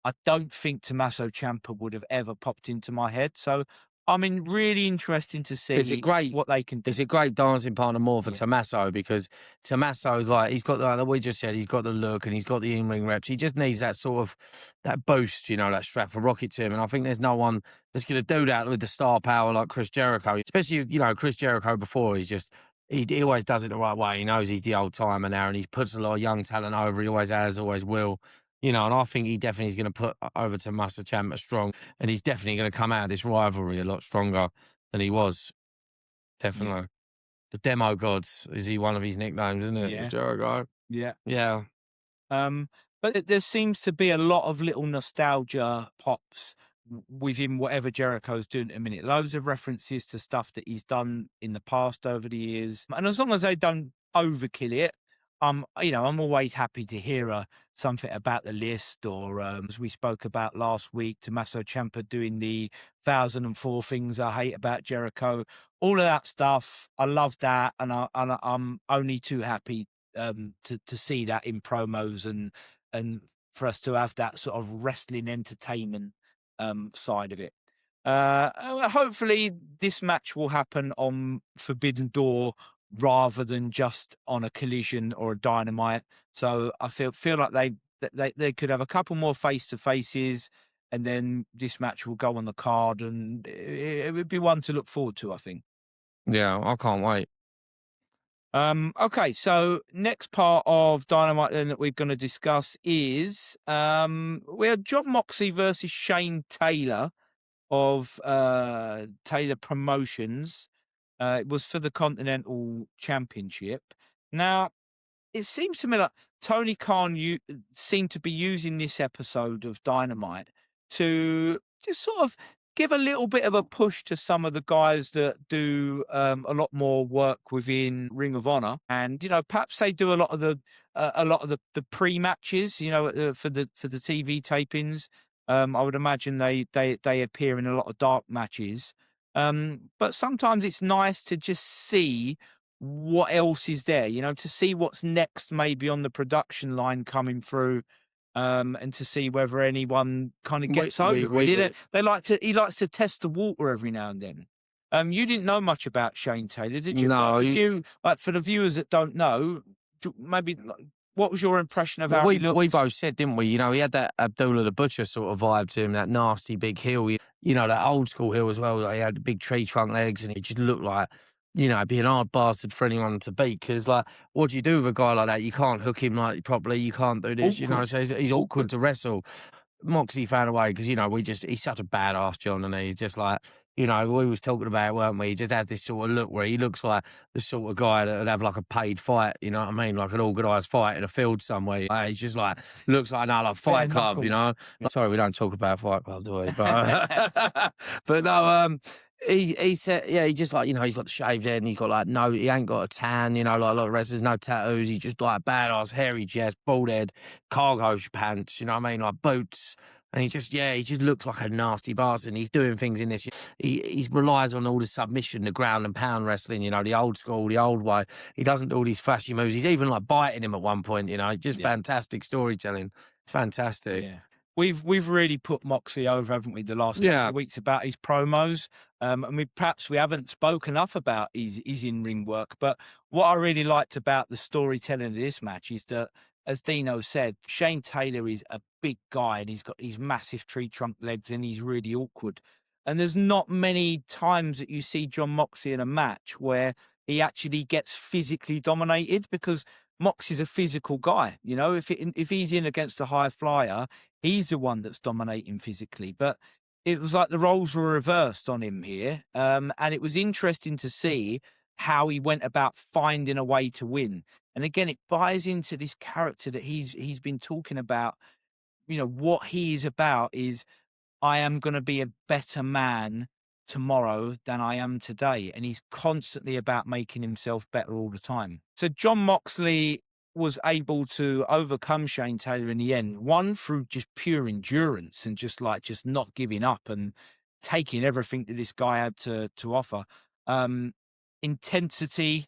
I don't think Tommaso Ciampa would have ever popped into my head. So I mean, really interesting to see what they can do. It's a great dancing partner more for Tommaso because Tommaso's like, he's got, like we just said, he's got the look and he's got the in-ring reps. He just needs that sort of, that boost, you know, that strap, a rocket to him. And I think there's no one that's going to do that with the star power like Chris Jericho. Especially, you know, Chris Jericho before, he's just, he always does it the right way. He knows he's the old timer now and he puts a lot of young talent over. He always has, always will. You know, and I think he definitely is going to put over Tommaso Ciampa strong, and he's definitely going to come out of this rivalry a lot stronger than he was. Definitely. Yeah. The Demo Gods, is he one of his nicknames, isn't it? Yeah. Jericho. Yeah. Yeah. But there seems to be a lot of little nostalgia pops within whatever Jericho's doing at a minute. Loads of references to stuff that he's done in the past over the years. And as long as they don't overkill it, you know, I'm always happy to hear something about the list, or as we spoke about last week, Tommaso Ciampa doing the 1004 things I hate about Jericho. All of that stuff, I love that, and I'm only too happy to see that in promos and for us to have that sort of wrestling entertainment side of it. Hopefully, this match will happen on Forbidden Door rather than just on a Collision or a Dynamite. So I feel like they could have a couple more face-to-faces, and then this match will go on the card, and it would be one to look forward to, I think. Yeah, I can't wait. Okay, so next part of Dynamite then that we're going to discuss is we had Jon Moxley versus Shane Taylor of Taylor Promotions. It was for the Continental Championship. Now, it seems to me like Tony Khan seemed to be using this episode of Dynamite to just sort of give a little bit of a push to some of the guys that do a lot more work within Ring of Honor, and you know, perhaps they do a lot of the pre-matches, you know, for the TV tapings. I would imagine they appear in a lot of dark matches. But sometimes it's nice to just see what else is there, you know, to see what's next maybe on the production line coming through, and to see whether anyone kind of gets over. He likes to test the water every now and then. You didn't know much about Shane Taylor, did you? No. If you, like, for the viewers that don't know, maybe what was your impression of Well, how he looked? we both said, didn't we? You know, he had that Abdullah the Butcher sort of vibe to him, that nasty big heel. You know, that old school heel as well. Like, he had the big tree trunk legs, and he just looked like, you know, be an hard bastard for anyone to beat. Because, like, what do you do with a guy like that? You can't hook him like properly. You can't do this. You know, so he's awkward to wrestle. Moxley found a way because, you know, he's such a badass, John, and he's just like, you know, we was talking about it, weren't we? He just has this sort of look where he looks like the sort of guy that would have like a paid fight, you know what I mean? Like an organised fight in a field somewhere. He's just like, looks like another Fight Club, you know? Sorry, we don't talk about Fight Club, do we? But, but no, he said, yeah, he just like, you know, he's got the shaved head and he's got like, no, he ain't got a tan, you know, like a lot of wrestlers, no tattoos. He's just like badass, hairy chest, bald head, cargo pants, you know what I mean? Like boots. And he just looks like a nasty bastard. And he's doing things in this. He relies on all the submission, the ground and pound wrestling, you know, the old school, the old way. He doesn't do all these flashy moves. He's even like biting him at one point, you know, just fantastic storytelling. It's fantastic. Yeah. We've really put Moxley over, haven't we, the last couple of weeks about his promos. And perhaps we haven't spoken enough about his in-ring work. But what I really liked about the storytelling of this match is that, as Dino said, Shane Taylor is a big guy and he's got these massive tree trunk legs and he's really awkward. And there's not many times that you see Jon Moxley in a match where he actually gets physically dominated, because Moxley's a physical guy. You know, if he's in against a high flyer, he's the one that's dominating physically. But it was like the roles were reversed on him here. And it was interesting to see how he went about finding a way to win. And again, it buys into this character that he's been talking about. You know, what he is about is, I am going to be a better man tomorrow than I am today. And he's constantly about making himself better all the time. So Jon Moxley was able to overcome Shane Taylor in the end, one through just pure endurance and just not giving up and taking everything that this guy had to offer. Intensity,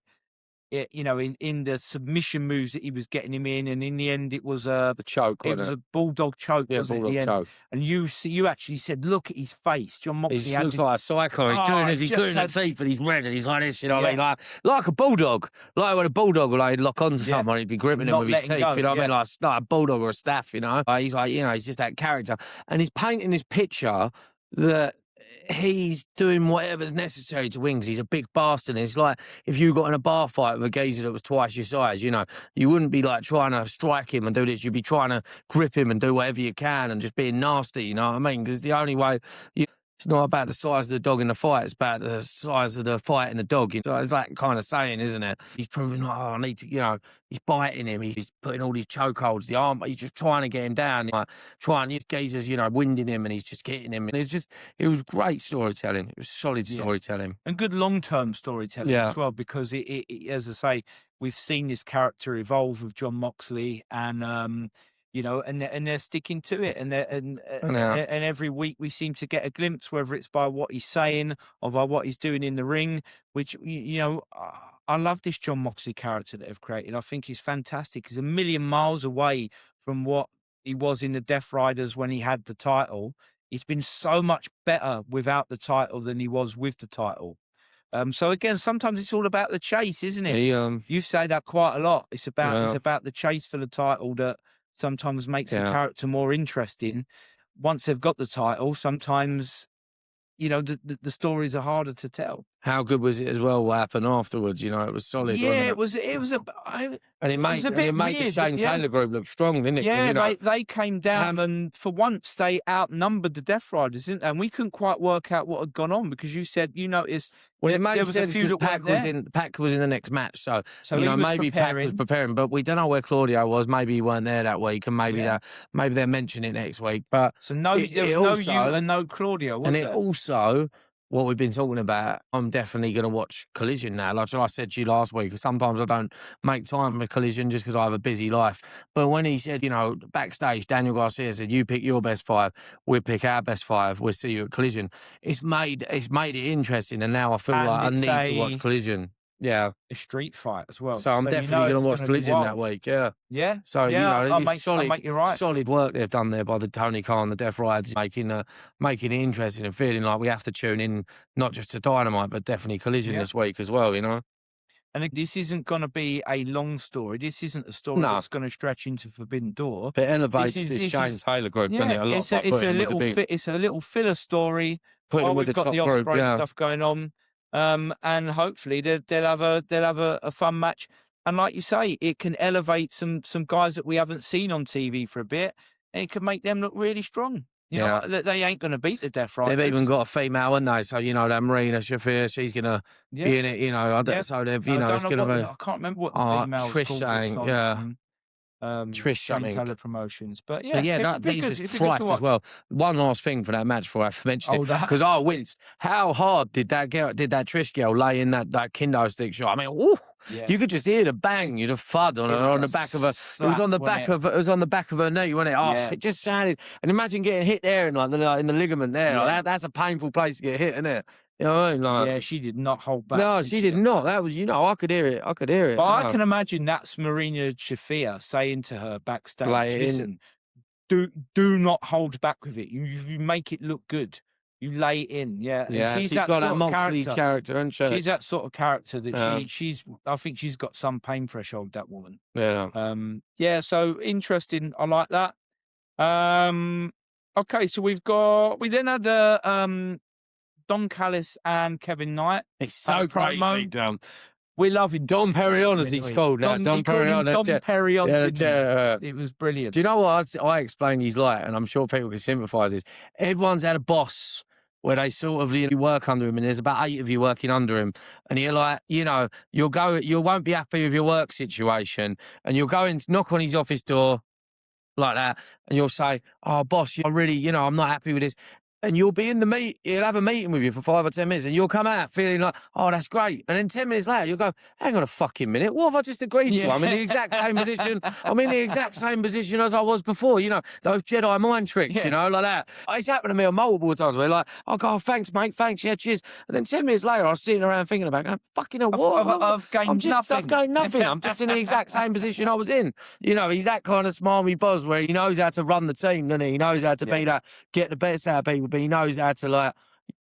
you know, in the submission moves that he was getting him in, and in the end, it was the choke. It was a bulldog choke, wasn't it? At the end? Choke. And you actually said, look at his face. Jon Moxley He looks like a psycho. He's doing the teeth, and he's red, and he's like this, you know what I mean? Like a bulldog. Like when a bulldog would like lock onto someone, he'd be gripping him with his teeth, you know what I mean? Like a bulldog or a staff, you know? He's like, you know, he's just that character. And he's painting this picture that he's doing whatever's necessary to win, because he's a big bastard. And it's like if you got in a bar fight with a geezer that was twice your size, you know, you wouldn't be like trying to strike him and do this. You'd be trying to grip him and do whatever you can and just being nasty, you know what I mean? Because the only way it's not about the size of the dog in the fight, it's about the size of the fight in the dog. So it's that kind of saying, isn't it? He's proving, I need to, you know, he's biting him, he's putting all these chokeholds, the arm, he's just trying to get him down, like trying, his geezers, you know, winding him, and he's just getting him. And it was great storytelling. It was solid storytelling. And good long-term storytelling as well, because it, as I say, we've seen this character evolve with Jon Moxley, and you know, and they're sticking to it, and every week we seem to get a glimpse, whether it's by what he's saying or by what he's doing in the ring. Which, you know, I love this Jon Moxley character that they've created. I think he's fantastic. He's a million miles away from what he was in the Death Riders when he had the title. He's been so much better without the title than he was with the title. So again, sometimes it's all about the chase, isn't it? You say that quite a lot. It's about the chase for the title that sometimes makes the character more interesting. Once they've got the title, sometimes, you know, the stories are harder to tell. How good was it as well? What happened afterwards? You know, it was solid. Yeah, wasn't it? it was It made the Shane Taylor group look strong, didn't it? Yeah, you know, they came down, and for once they outnumbered the Death Riders, didn't they? And we couldn't quite work out what had gone on, because you said you noticed. Well, it made there was sense a few because Pac was in the next match, so you know, maybe Pac was preparing, but we don't know where Claudio was. Maybe he weren't there that week, and maybe they'll mention it next week. But so there was no you and no Claudio, was there? And it also, what we've been talking about, I'm definitely going to watch Collision now. Like I said to you last week, sometimes I don't make time for Collision just because I have a busy life. But when he said, you know, backstage, Daniel Garcia said, you pick your best five, we'll pick our best five, we'll see you at Collision. It's made it interesting, and now I feel like I need to watch Collision. Yeah. A street fight as well. So I'm definitely going to watch Collision that week, yeah. Yeah. So, you know, it's solid, solid work they've done there by the Tony Khan, the Death Riders, making it interesting and feeling like we have to tune in, not just to Dynamite, but definitely Collision this week as well, you know. And this isn't going to be a long story. This isn't a story No. that's going to stretch into Forbidden Door. But it elevates This is- this this Shane is- Taylor group, doesn't it? A lot by it's putting a him with the little big, it's a little filler story. putting him While with we've the got the top group. Ospreay Yeah. stuff going on, and hopefully they'll have a fun match. And like you say, it can elevate some guys that we haven't seen on TV for a bit, and it can make them look really strong. You know, they ain't going to beat the Death Riders. They've even got a female, haven't they? So, you know, that Marina Shafir, she's going to be in it, you know. So, they've, you know, it's going to be. I can't remember what the female's Trish called. saying, Trish Shane something. Taylor Promotions. But But yeah, Jesus Christ as well. One last thing for that match before I mentioned it, because I winced. How hard did that Trish girl lay in that kendo stick shot? I mean, ooh, you could just hear the bang, you'd have thud on the back of her. It was on the back of her knee, wasn't it? Oh, it just sounded. And imagine getting hit there and in the ligament there. Like that's a painful place to get hit, isn't it? You know what I mean? Like, she did not hold back. No, she did not. That was, you know, I could hear it. But I can imagine that's Marina Shafir saying to her backstage, listen, do not hold back with it. You make it look good. You lay it in. Yeah. And she's got that Moxley character, isn't she? She's that sort of character that I think she's got some pain threshold, that woman. Yeah. So interesting. I like that. Okay, so we then had Don Callis and Kevin Knight. It's so great. We're loving Don Perignon, as he's called now. Don Perignon. Don Perignon. Yeah, it was brilliant. Do you know what I explained he's like, and I'm sure people can sympathise with this. Everyone's had a boss where they sort of work under him, and there's about 8 of you working under him, and you're like, you know, you won't be happy with your work situation, and you'll go and knock on his office door like that, and you'll say, oh, boss, I really, you know, I'm not happy with this. And you'll be in the he'll have a meeting with you for 5 or 10 minutes, and you'll come out feeling like, oh, that's great. And then 10 minutes later, you'll go, hang on a fucking minute, what have I just agreed to? I'm in the exact same position. I'm in the exact same position as I was before, you know, those Jedi mind tricks, you know, like that. It's happened to me multiple times where like, oh, God, thanks, mate, thanks, yeah, cheers. And then 10 minutes later, I was sitting around thinking about, fucking hell, what? I've gained nothing. I've gained nothing. I'm just in the exact same position I was in. You know, he's that kind of smarmy boss where he knows how to run the team, doesn't he? He knows how to be that, get the best out of people, but he knows how to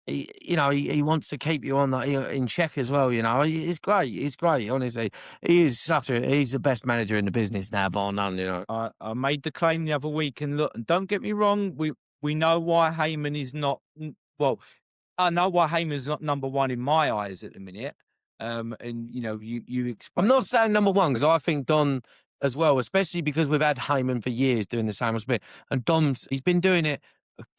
he wants to keep you on in check as well. You know, he's great. He's great. Honestly, he's the best manager in the business now, bar none. You know, I made the claim the other week, and look, don't get me wrong, we know why Heyman is not. Well, I know why Heyman's not number one in my eyes at the minute. And you know, you. I'm not saying number one because I think Don as well, especially because we've had Heyman for years doing the same split, and he's been doing it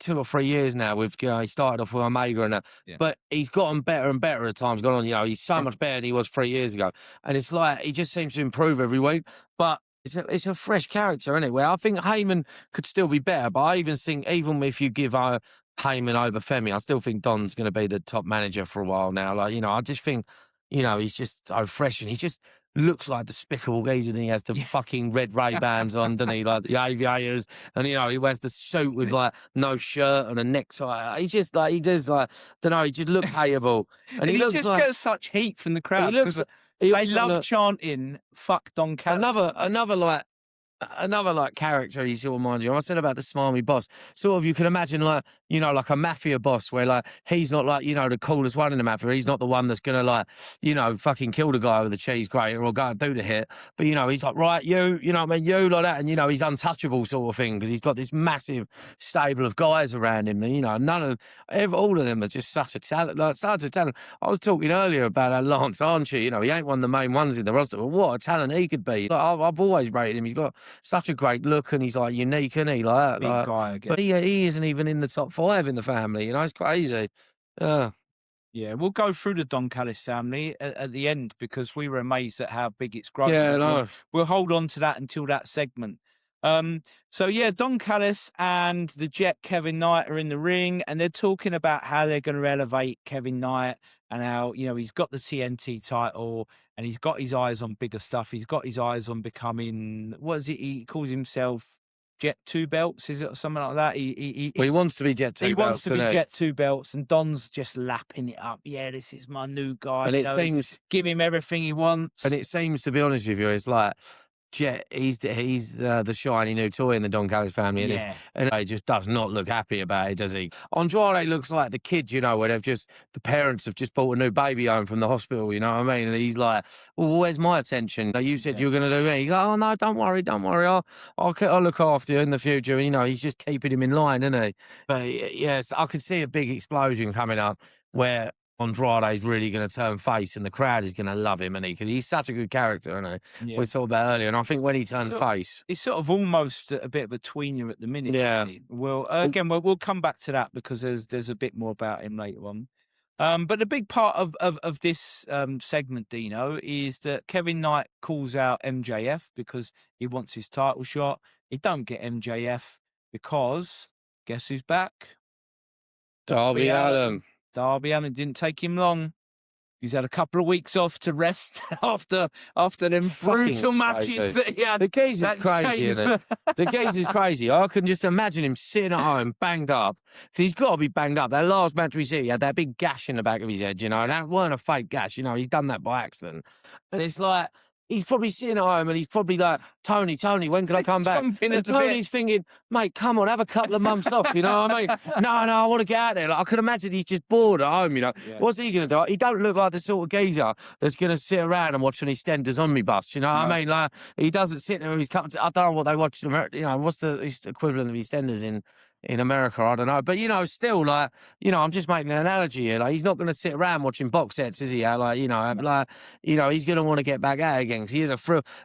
2 or 3 years now. With he started off with Omega and that, but he's gotten better and better as time's gone on. You know, he's so much better than he was 3 years ago, and it's like he just seems to improve every week. But it's a fresh character, isn't it? Where I think Heyman could still be better, but I even think even if you give Heyman over Femi, I still think Don's going to be the top manager for a while now. Like, you know, I just think, you know, he's just so fresh and he just looks like despicable geezer, and he has the fucking red Ray-Bans on, doesn't he? Like the aviators, and you know, he wears the suit with like no shirt and a necktie. He's just like, he just looks hateable. And he just gets such heat from the crowd because they love chanting "fuck Don Callis." Another character he sort of reminds you. I said about the smarmy boss. Sort of, you can imagine like, you know, like a mafia boss where like he's not like, you know, the coolest one in the mafia. He's not the one that's gonna like, you know, fucking kill the guy with the cheese grater or go and do the hit. But you know, he's like, right, you know what I mean, you like that, and you know, he's untouchable sort of thing because he's got this massive stable of guys around him. And you know, all of them are just such a talent. I was talking earlier about Lance Archer. You know, he ain't one of the main ones in the roster, but what a talent he could be. Like, I've always rated him. He's got such a great look, and he's like unique, isn't he? Like that, big guy again. But he isn't even in the top 5 in the family. You know, it's crazy. Yeah, we'll go through the Don Callis family at the end because we were amazed at how big it's grown. Yeah, no. We'll hold on to that until that segment. So yeah, Don Callis and the Jet Kevin Knight are in the ring, and they're talking about how they're going to elevate Kevin Knight and how, you know, he's got the TNT title and he's got his eyes on bigger stuff. He's got his eyes on becoming, what is it? He calls himself Jet 2 Belts, is it something like that? He wants to be Jet 2 Belts. He wants to be Jet 2 Belts, and Don's just lapping it up. Yeah, this is my new guy. And it seems, give him everything he wants. And it seems, to be honest with you, it's like he's the shiny new toy in the Don Callis family, and he just does not look happy about it, does he? Andrade looks like the kid, you know, where the parents have just brought a new baby home from the hospital, you know what I mean? And he's like, well, where's my attention? You said you were going to do it. He's like, oh no, don't worry, I'll look after you in the future. And, you know, he's just keeping him in line, isn't he? But yes, I could see a big explosion coming up where Andrade is really going to turn face, and the crowd is going to love him, because he's such a good character, isn't he? We talked about earlier, and I think when he turns face, he's sort of almost a bit of a tweener at the minute. Yeah. Well, again, we'll come back to that because there's a bit more about him later on. But the big part of this segment, Dino, is that Kevin Knight calls out MJF because he wants his title shot. He don't get MJF because guess who's back? Darby Allin. Darby Allin. Didn't take him long. He's had a couple of weeks off to rest after them brutal matches that he had. The geezer's crazy, isn't it? The geezer's crazy. I can just imagine him sitting at home, banged up. So he's got to be banged up. That last match we see, he had that big gash in the back of his head, you know, and that weren't a fake gash, you know, he's done that by accident. And it's like, he's probably sitting at home and he's probably like, Tony, when can I come back? And Tony's thinking, mate, come on, have a couple of months off, you know what I mean? No, I want to get out there. Like, I could imagine he's just bored at home, you know. Yeah. What's he going to do? He don't look like the sort of geezer that's going to sit around and watch an EastEnders omnibus, you know what I mean? Like, he doesn't sit there with his cup of tea. I don't know what they watch in America, you know, what's the equivalent of EastEnders in America, I don't know. But, you know, still, like, you know, I'm just making an analogy here. Like, he's not going to sit around watching box sets, is he? Like, you know, he's going to want to get back out again because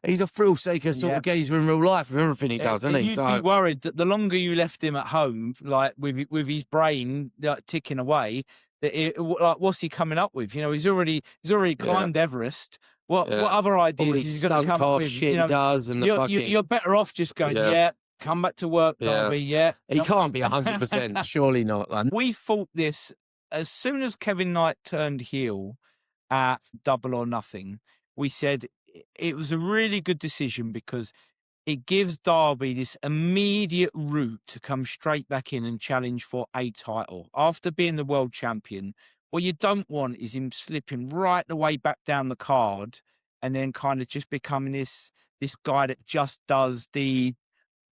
he's a thrill seeker sort of geezer in real life with everything he does, isn't he? You'd be worried that the longer you left him at home, like, with his brain like, ticking away, like, what's he coming up with? You know, he's already climbed Everest. What other ideas is he going to come up with? Shit, you know, he does, and you're better off just going, come back to work, Darby, He can't be 100%, surely not. Man. We thought this, as soon as Kevin Knight turned heel at Double or Nothing, we said it was a really good decision because it gives Darby this immediate route to come straight back in and challenge for a title. After being the world champion, what you don't want is him slipping right the way back down the card and then kind of just becoming this guy that just does the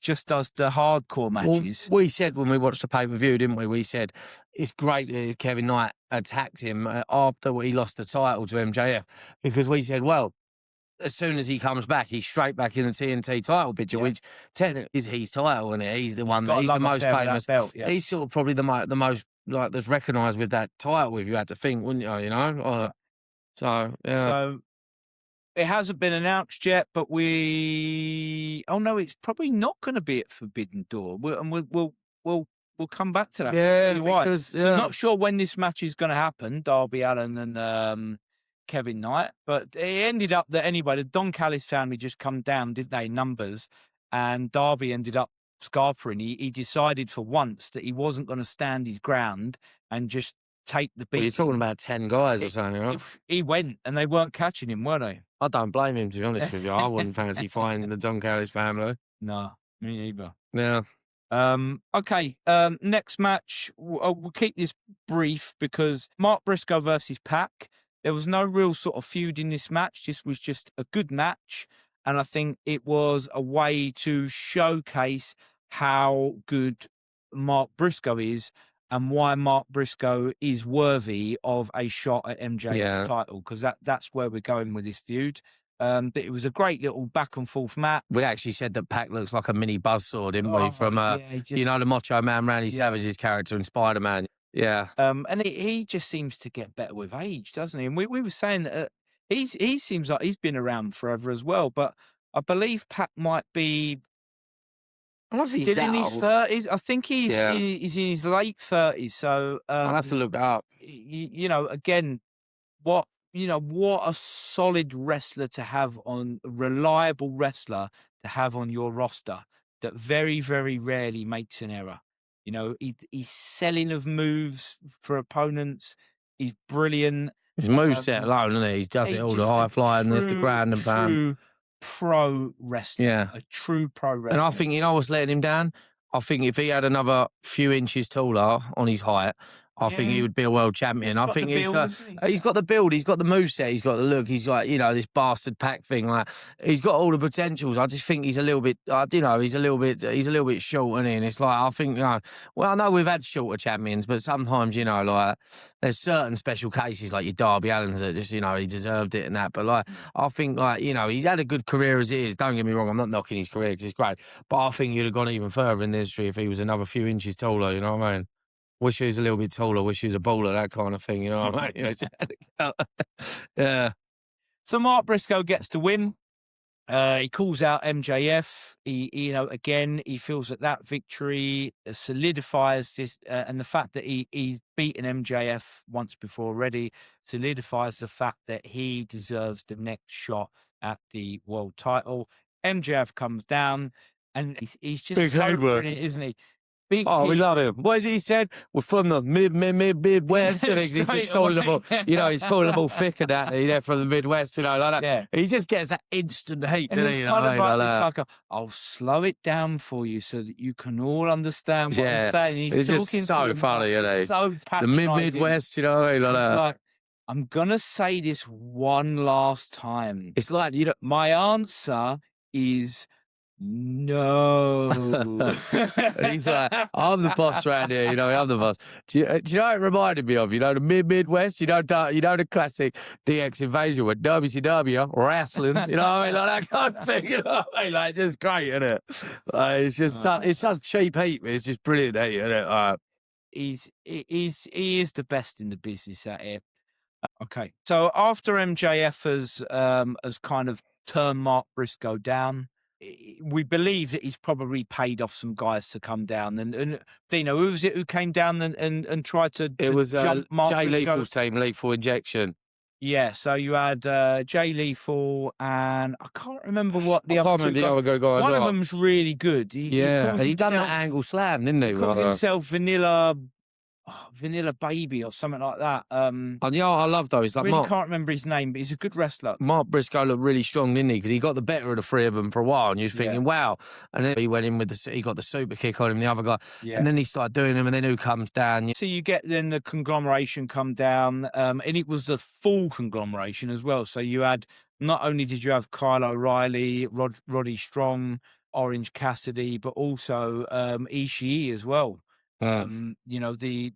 hardcore matches. Well, we said when we watched the pay-per-view, didn't we? We said it's great that Kevin Knight attacked him after he lost the title to MJF because we said, well, as soon as he comes back, he's straight back in the TNT title picture, which technically is his title, and he's the one he's the most famous. Belt, He's sort of probably the most like that's recognised with that title. If you had to think, wouldn't you? You know, so yeah. So it hasn't been announced yet, but it's probably not going to be at Forbidden Door. We'll come back to that. Yeah, because so I'm not sure when this match is going to happen, Darby Allin and Kevin Knight, but it ended up that anyway, the Don Callis family just come down, didn't they, numbers, and Darby ended up scarpering. He decided for once that he wasn't going to stand his ground and just take the beat. Well, you're talking about 10 guys or something, right? He went and they weren't catching him, were they? I don't blame him, to be honest with you. I wouldn't fancy fighting the Don Callis family. No, me neither. Yeah. Okay, next match, we'll keep this brief because Mark Briscoe versus Pac. There was no real sort of feud in this match. This was just a good match. And I think it was a way to showcase how good Mark Briscoe is and why Mark Briscoe is worthy of a shot at MJF's title, because that's where we're going with this feud. But it was a great little back and forth match. We actually said that Pac looks like a mini buzzsaw, didn't we? From you know, the Macho Man Randy Savage's character in Spider-Man. Yeah. And he just seems to get better with age, doesn't he? And we were saying that he seems like he's been around forever as well. But I believe Pac might be still in his 30s. I think he's in his late 30s. So I'll have to look that up. You know, again, what a solid wrestler to have on, a reliable wrestler to have on your roster that very, very rarely makes an error. You know, he's selling of moves for opponents. He's brilliant. His moveset alone, isn't he? He does it all, the high flying, there's the ground and pound. True pro wrestler. Yeah. A true pro wrestler. And I think, you know what's letting him down? I think if he had another few inches taller on his height, I think he would be a world champion. I think he's he's got the build, he's got the moveset, he's got the look, he's like, you know, this bastard pack thing. Like, he's got all the potentials. I just think he's a little bit, you know, he's a little bit short, isn't he? And it's like, I think, you know, well, I know we've had shorter champions, but sometimes, you know, like, there's certain special cases like your Darby Allin's that just, you know, he deserved it and that. But like, I think, like, you know, he's had a good career as it is. Don't get me wrong, I'm not knocking his career because it's great, but I think he'd have gone even further in the industry if he was another few inches taller. You know what I mean? Wish he was a little bit taller. Wish he was a bowler, that kind of thing. You know what I mean? You know, yeah. So Mark Briscoe gets to win. He calls out MJF. You know, again, he feels that victory solidifies this, and the fact that he's beaten MJF once before already solidifies the fact that he deserves the next shot at the world title. MJF comes down, and he's just Big so work, brilliant, isn't he? Big we love him. What is it he said? We're from the Midwest. And he's just calling them all, you know, he's calling them all thick and that. They're from the Midwest, you know, like that. Yeah. He just gets that instant heat, And doesn't it's he? kind of Like, like I'll slow it down for you so that you can all understand what I'm saying. He's it's just talking so to funny, isn't he? so The patronising. Midwest, you know what I mean? Like It's that. like, I'm gonna say this one last time. It's like, you know, My answer is no. and he's like, I'm the boss around here, you know, I'm the boss. Do you know what it reminded me of? You know, the Midwest, you know the classic DX invasion with WCW wrestling, you know what I mean? Like that kind of thing, you know what I mean? Like, it's just great, isn't it? It's just it's such cheap heat, but it's just brilliant heat, isn't it? He is the best in the business at it. Okay. So after MJF has kind of turned Mark Briscoe down, we believe that he's probably paid off some guys to come down. And Dino, who was it who came down and tried to It was jump Mark Jay Briscoe? Lethal's team, Lethal Injection. Yeah, so you had Jay Lethal and I can't remember what the I can't other remember two the guys. other guys One of are. them's really good. He And calls he done that himself- angle slam, didn't he? He calls himself Vanilla Baby or something like that. And yeah, I love though. It's like Really can't remember his name, but he's a good wrestler. Mark Briscoe looked really strong, didn't he? Because he got the better of the three of them for a while, and you was thinking, wow. And then he went in with he got the super kick on him, the other guy, and then he started doing them, and then who comes down? So you get then the conglomeration come down, and it was the full conglomeration as well. So you had, not only did you have Kyle O'Reilly, Roddy Strong, Orange Cassidy, but also Ishii as well. You know, the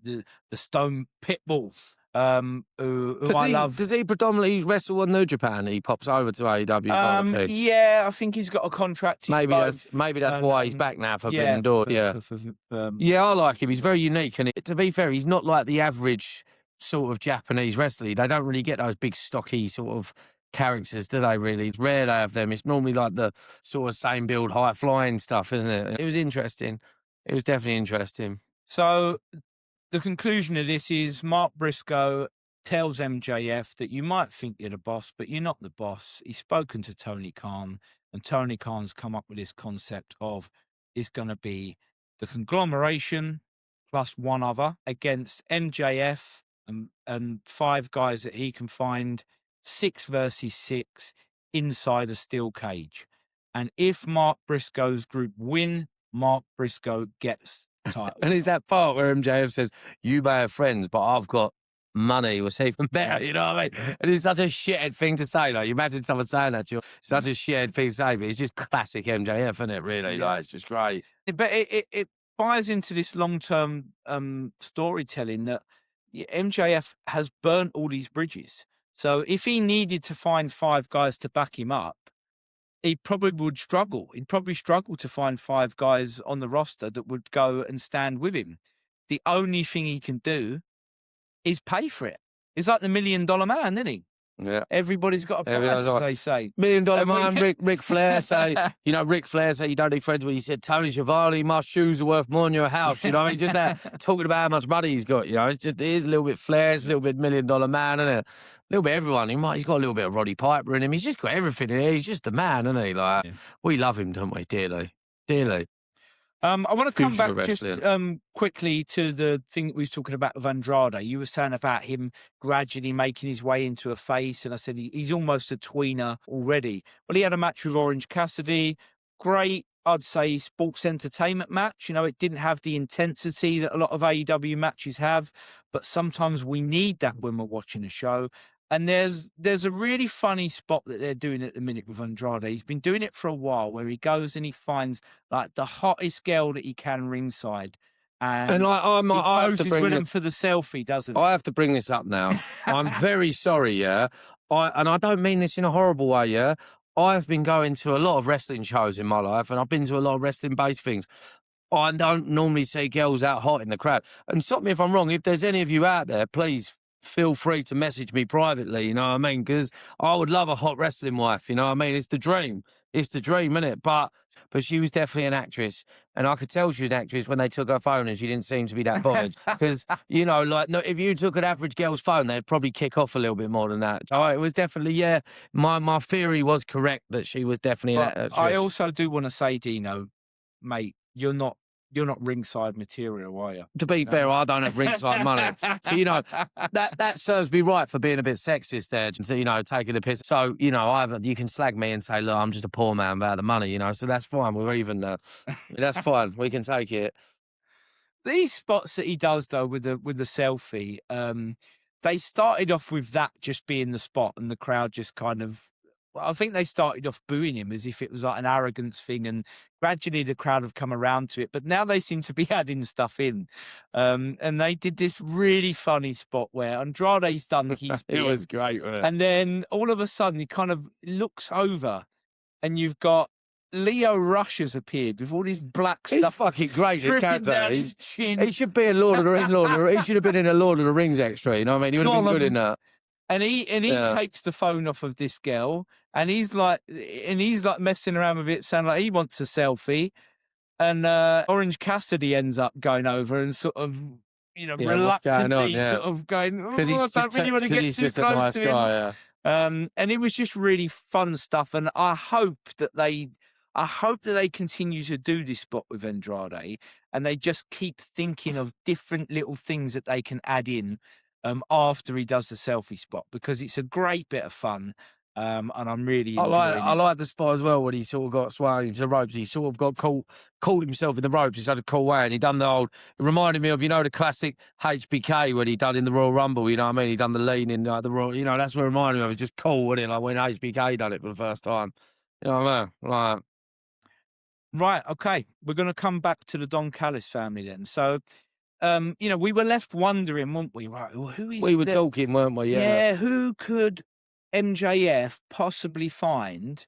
Stone Pitbulls, who I love. Does he predominantly wrestle on New Japan? He pops over to AEW kind of thing. Yeah, I think he's got a contract. Maybe that's why he's back now for Forbidden Door. Yeah, I like him. He's very unique, and to be fair, he's not like the average sort of Japanese wrestler. They don't really get those big stocky sort of characters, do they? Really, it's rare they have them. It's normally like the sort of same build, high flying stuff, isn't it? It was interesting. It was definitely interesting. So the conclusion of this is Mark Briscoe tells MJF that you might think you're the boss, but you're not the boss. He's spoken to Tony Khan, and Tony Khan's come up with this concept of it's going to be the conglomeration plus one other against MJF and 5 guys that he can find, 6 versus 6 inside a steel cage. And if Mark Briscoe's group win, Mark Briscoe gets title. And it's that part where MJF says, you may have friends, but I've got money, was even better, you know what I mean? And it's such a shithead thing to say. Like, you imagine someone saying that to you, such a shithead thing to say, but it's just classic MJF, isn't it, really? Like, it's just great. But it buys into this long-term storytelling that MJF has burnt all these bridges. So if he needed to find 5 guys to back him up, he probably would struggle. He'd probably struggle to find 5 guys on the roster that would go and stand with him. The only thing he can do is pay for it. He's like the $1 million man, isn't he? Yeah. Everybody's got a price, as they say. $1 million man, Ric Flair say, you know, Ric Flair say you don't need friends when he said, Tony Schiavone, my shoes are worth more than your house. You know what I mean? Just that, talking about how much money he's got, you know, it is a little bit Flair, it's a little bit $1 million man, isn't it? A little bit everyone. He's got a little bit of Roddy Piper in him. He's just got everything here. He's just the man, isn't he? Like, we love him, don't we? Dearly. Dearly. I want to come back just wrestling. quickly to the thing that we was talking about with Andrade. You were saying about him gradually making his way into a face, and I said he's almost a tweener already. Well, he had a match with Orange Cassidy. Great. I'd say, sports entertainment match. You know, it didn't have the intensity that a lot of AEW matches have, but sometimes we need that when we're watching a show. And there's a really funny spot that they're doing at the minute with Andrade. He's been doing it for a while, where he goes and he finds like the hottest girl that he can ringside. And I he have to poses bring with it. him for the selfie, doesn't he? I have to bring this up now. I'm very sorry, yeah. And I don't mean this in a horrible way, yeah. I've been going to a lot of wrestling shows in my life, and I've been to a lot of wrestling-based things. I don't normally see girls out hot in the crowd. And stop me if I'm wrong. If there's any of you out there, please feel free to message me privately, you know what I mean? Because I would love a hot wrestling wife, you know what I mean? It's the dream. It's the dream, isn't it? But she was definitely an actress. And I could tell she was an actress when they took her phone and she didn't seem to be that bothered. Because, you know, like, no, if you took an average girl's phone, they'd probably kick off a little bit more than that. So it was definitely, yeah, my theory was correct that she was definitely an actress. I also do want to say, Dino, mate, you're not ringside material, are you? To be fair, I don't have ringside money. So, you know, that serves me right for being a bit sexist there, so, you know, taking the piss. So, you know, you can slag me and say, look, I'm just a poor man without the money, you know, so that's fine. We're even, that's fine. We can take it. These spots that he does, though, with the selfie, they started off with that just being the spot and the crowd just kind of, I think they started off booing him as if it was like an arrogance thing, and gradually the crowd have come around to it. But now they seem to be adding stuff in. And they did this really funny spot where Andrade's done his bit. It was great, wasn't it? And then all of a sudden he kind of looks over and you've got Leo Rush has appeared with all this black He's stuff. fucking great, this character. Down his chin. He should be a Lord of the Rings. He should have been in a Lord of the Rings extra, you know what I mean? He would have been good in that. And he takes the phone off of this girl, and he's like messing around with it, saying like he wants a selfie. And Orange Cassidy ends up going over and sort of, you know, reluctantly sort of going, I don't really want to get too close to him. Guy, yeah. And it was just really fun stuff. And I hope that they continue to do this spot with Andrade, and they just keep thinking of different little things that they can add in after he does the selfie spot, because it's a great bit of fun. And I'm really enjoying it. I like the spot as well when he sort of got swung into the ropes. He sort of got caught himself in the ropes in such a cool way, and he done the old. It reminded me of, you know, the classic HBK when he done in the Royal Rumble. You know what I mean? He done the lean in the Royal. You know, that's what it reminded me of. It's just cool, wasn't it? Like when HBK done it for the first time. You know what I mean? Like. Right. Okay. We're going to come back to the Don Callis family then. So. You know, we were left wondering, weren't we? Right, well, who is? We were talking, weren't we? Yeah. Yeah. Who could MJF possibly find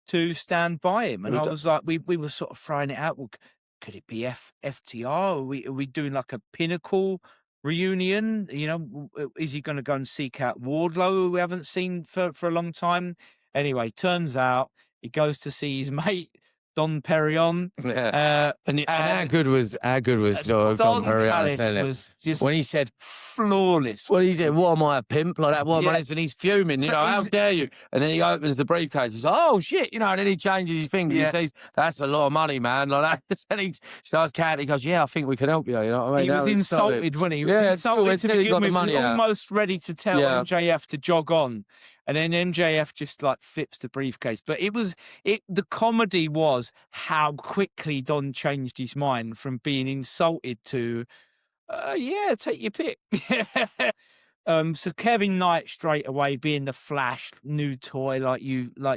to stand by him? And I was like, we were sort of throwing it out. Well, could it be FTR? Are we doing like a Pinnacle reunion? You know, is he going to go and seek out Wardlow, who we haven't seen for a long time? Anyway, turns out he goes to see his mate Don Perignon. Yeah. And how good was Don Perignon? Was just when he said flawless. Well, he said, "What am I, a pimp?" Like that. What am I? And he's fuming. You know, how dare you? And then he opens the briefcase. He's like, "Oh shit!" You know, and then he changes his fingers. He says, "That's a lot of money, man." Like that. And he starts counting. He goes, "Yeah, I think we can help you." You know what I mean? He was insulted, wasn't he? He was insulted to begin with. He was almost ready to tell MJF to jog on. And then MJF just like flips the briefcase. But the comedy was how quickly Don changed his mind from being insulted to, take your pick. So Kevin Knight straight away, being the Flash new toy, like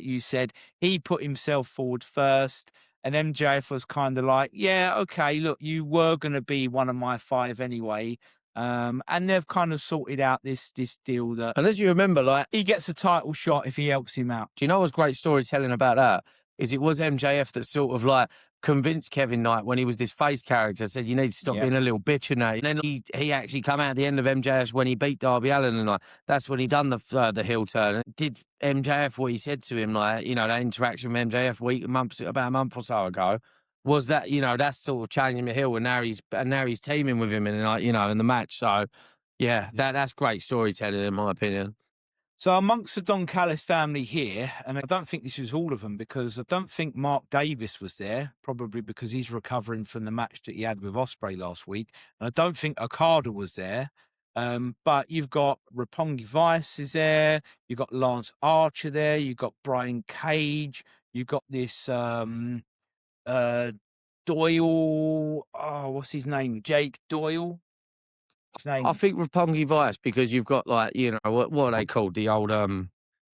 you said, he put himself forward first. And MJF was kind of like, yeah, okay, look, you were going to be one of my 5 anyway. And they've kind of sorted out this deal that, and as you remember, like, he gets a title shot if he helps him out. Do you know what's great storytelling about that? Is it was MJF that sort of like convinced Kevin Knight when he was this face character, said you need to stop being a little bitch and that. And then he actually come out at the end of MJF when he beat Darby Allin, and like that's when he done the heel turn. Did MJF what he said to him, like, you know, that interaction with MJF about a month or so ago? Was that, you know, that's sort of changing the heel, and now he's teaming with him in, like, you know, in the match. So yeah, that's great storytelling in my opinion. So amongst the Don Callis family here, and I don't think this was all of them, because I don't think Mark Davis was there, probably because he's recovering from the match that he had with Ospreay last week. And I don't think Okada was there. But you've got Roppongi Vice is there. You've got Lance Archer there. You've got Brian Cage. You've got this Doyle. Oh, what's his name? Jake Doyle. His name. I think Roppongi Vice, because you've got like, you know, what are they called? The old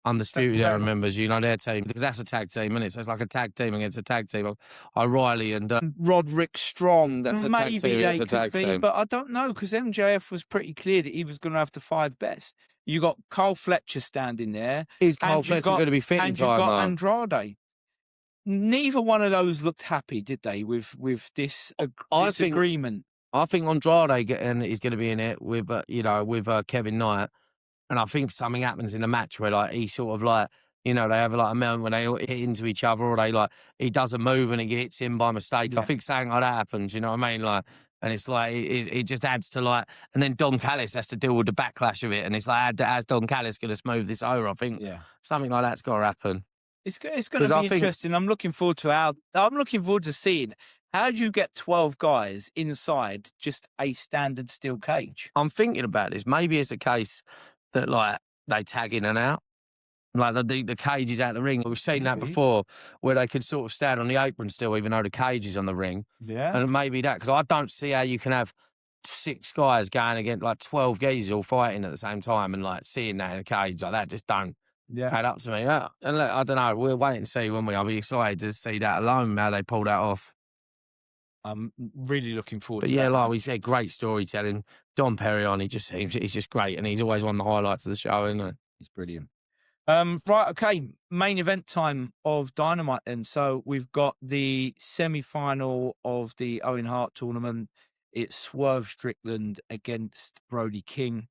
Undisputed Era members, you know, their team, because that's a tag team, isn't it? So it's like a tag team against a tag team. O'Reilly and Roderick Strong. That's a tag maybe team, they it's a could tag be, team. but I don't know, because MJF was pretty clear that he was going to have the 5 best. You got Carl Fletcher standing there. Is Carl Fletcher going to be fit in And you time, got Mark? Andrade. Neither one of those looked happy, did they, with this agreement? I think Andrade is going to be in it with, you know, with Kevin Knight. And I think something happens in the match where, like, he sort of, like, you know, they have like a moment when they hit into each other, or they, like, he does a move and he hits him by mistake. Yeah. I think something like that happens, you know what I mean? Like, and it's like, it just adds to, like, and then Don Callis has to deal with the backlash of it. And it's like, how's Don Callis going to smooth this over? I think something like that's got to happen. It's going to be interesting. I'm looking forward to seeing, how do you get 12 guys inside just a standard steel cage? I'm thinking about this. Maybe it's a case that, like, they tag in and out. Like, the cage is out the ring. We've seen that before, where they could sort of stand on the apron still, even though the cage is on the ring. Yeah. And maybe that, because I don't see how you can have 6 guys going against, like, 12 geezers all fighting at the same time, and, like, seeing that in a cage like that just don't add up to me. And look, I don't know. We'll wait and see, won't we? I'll be excited to see that alone, how they pull that off. I'm really looking forward to that. But yeah, that. like we said, great storytelling. Don Perignon, he's just great, and he's always one of the highlights of the show, isn't he? He's brilliant. Right, okay, main event time of Dynamite then. So we've got the semi-final of the Owen Hart tournament. It's Swerve Strickland against Brody King.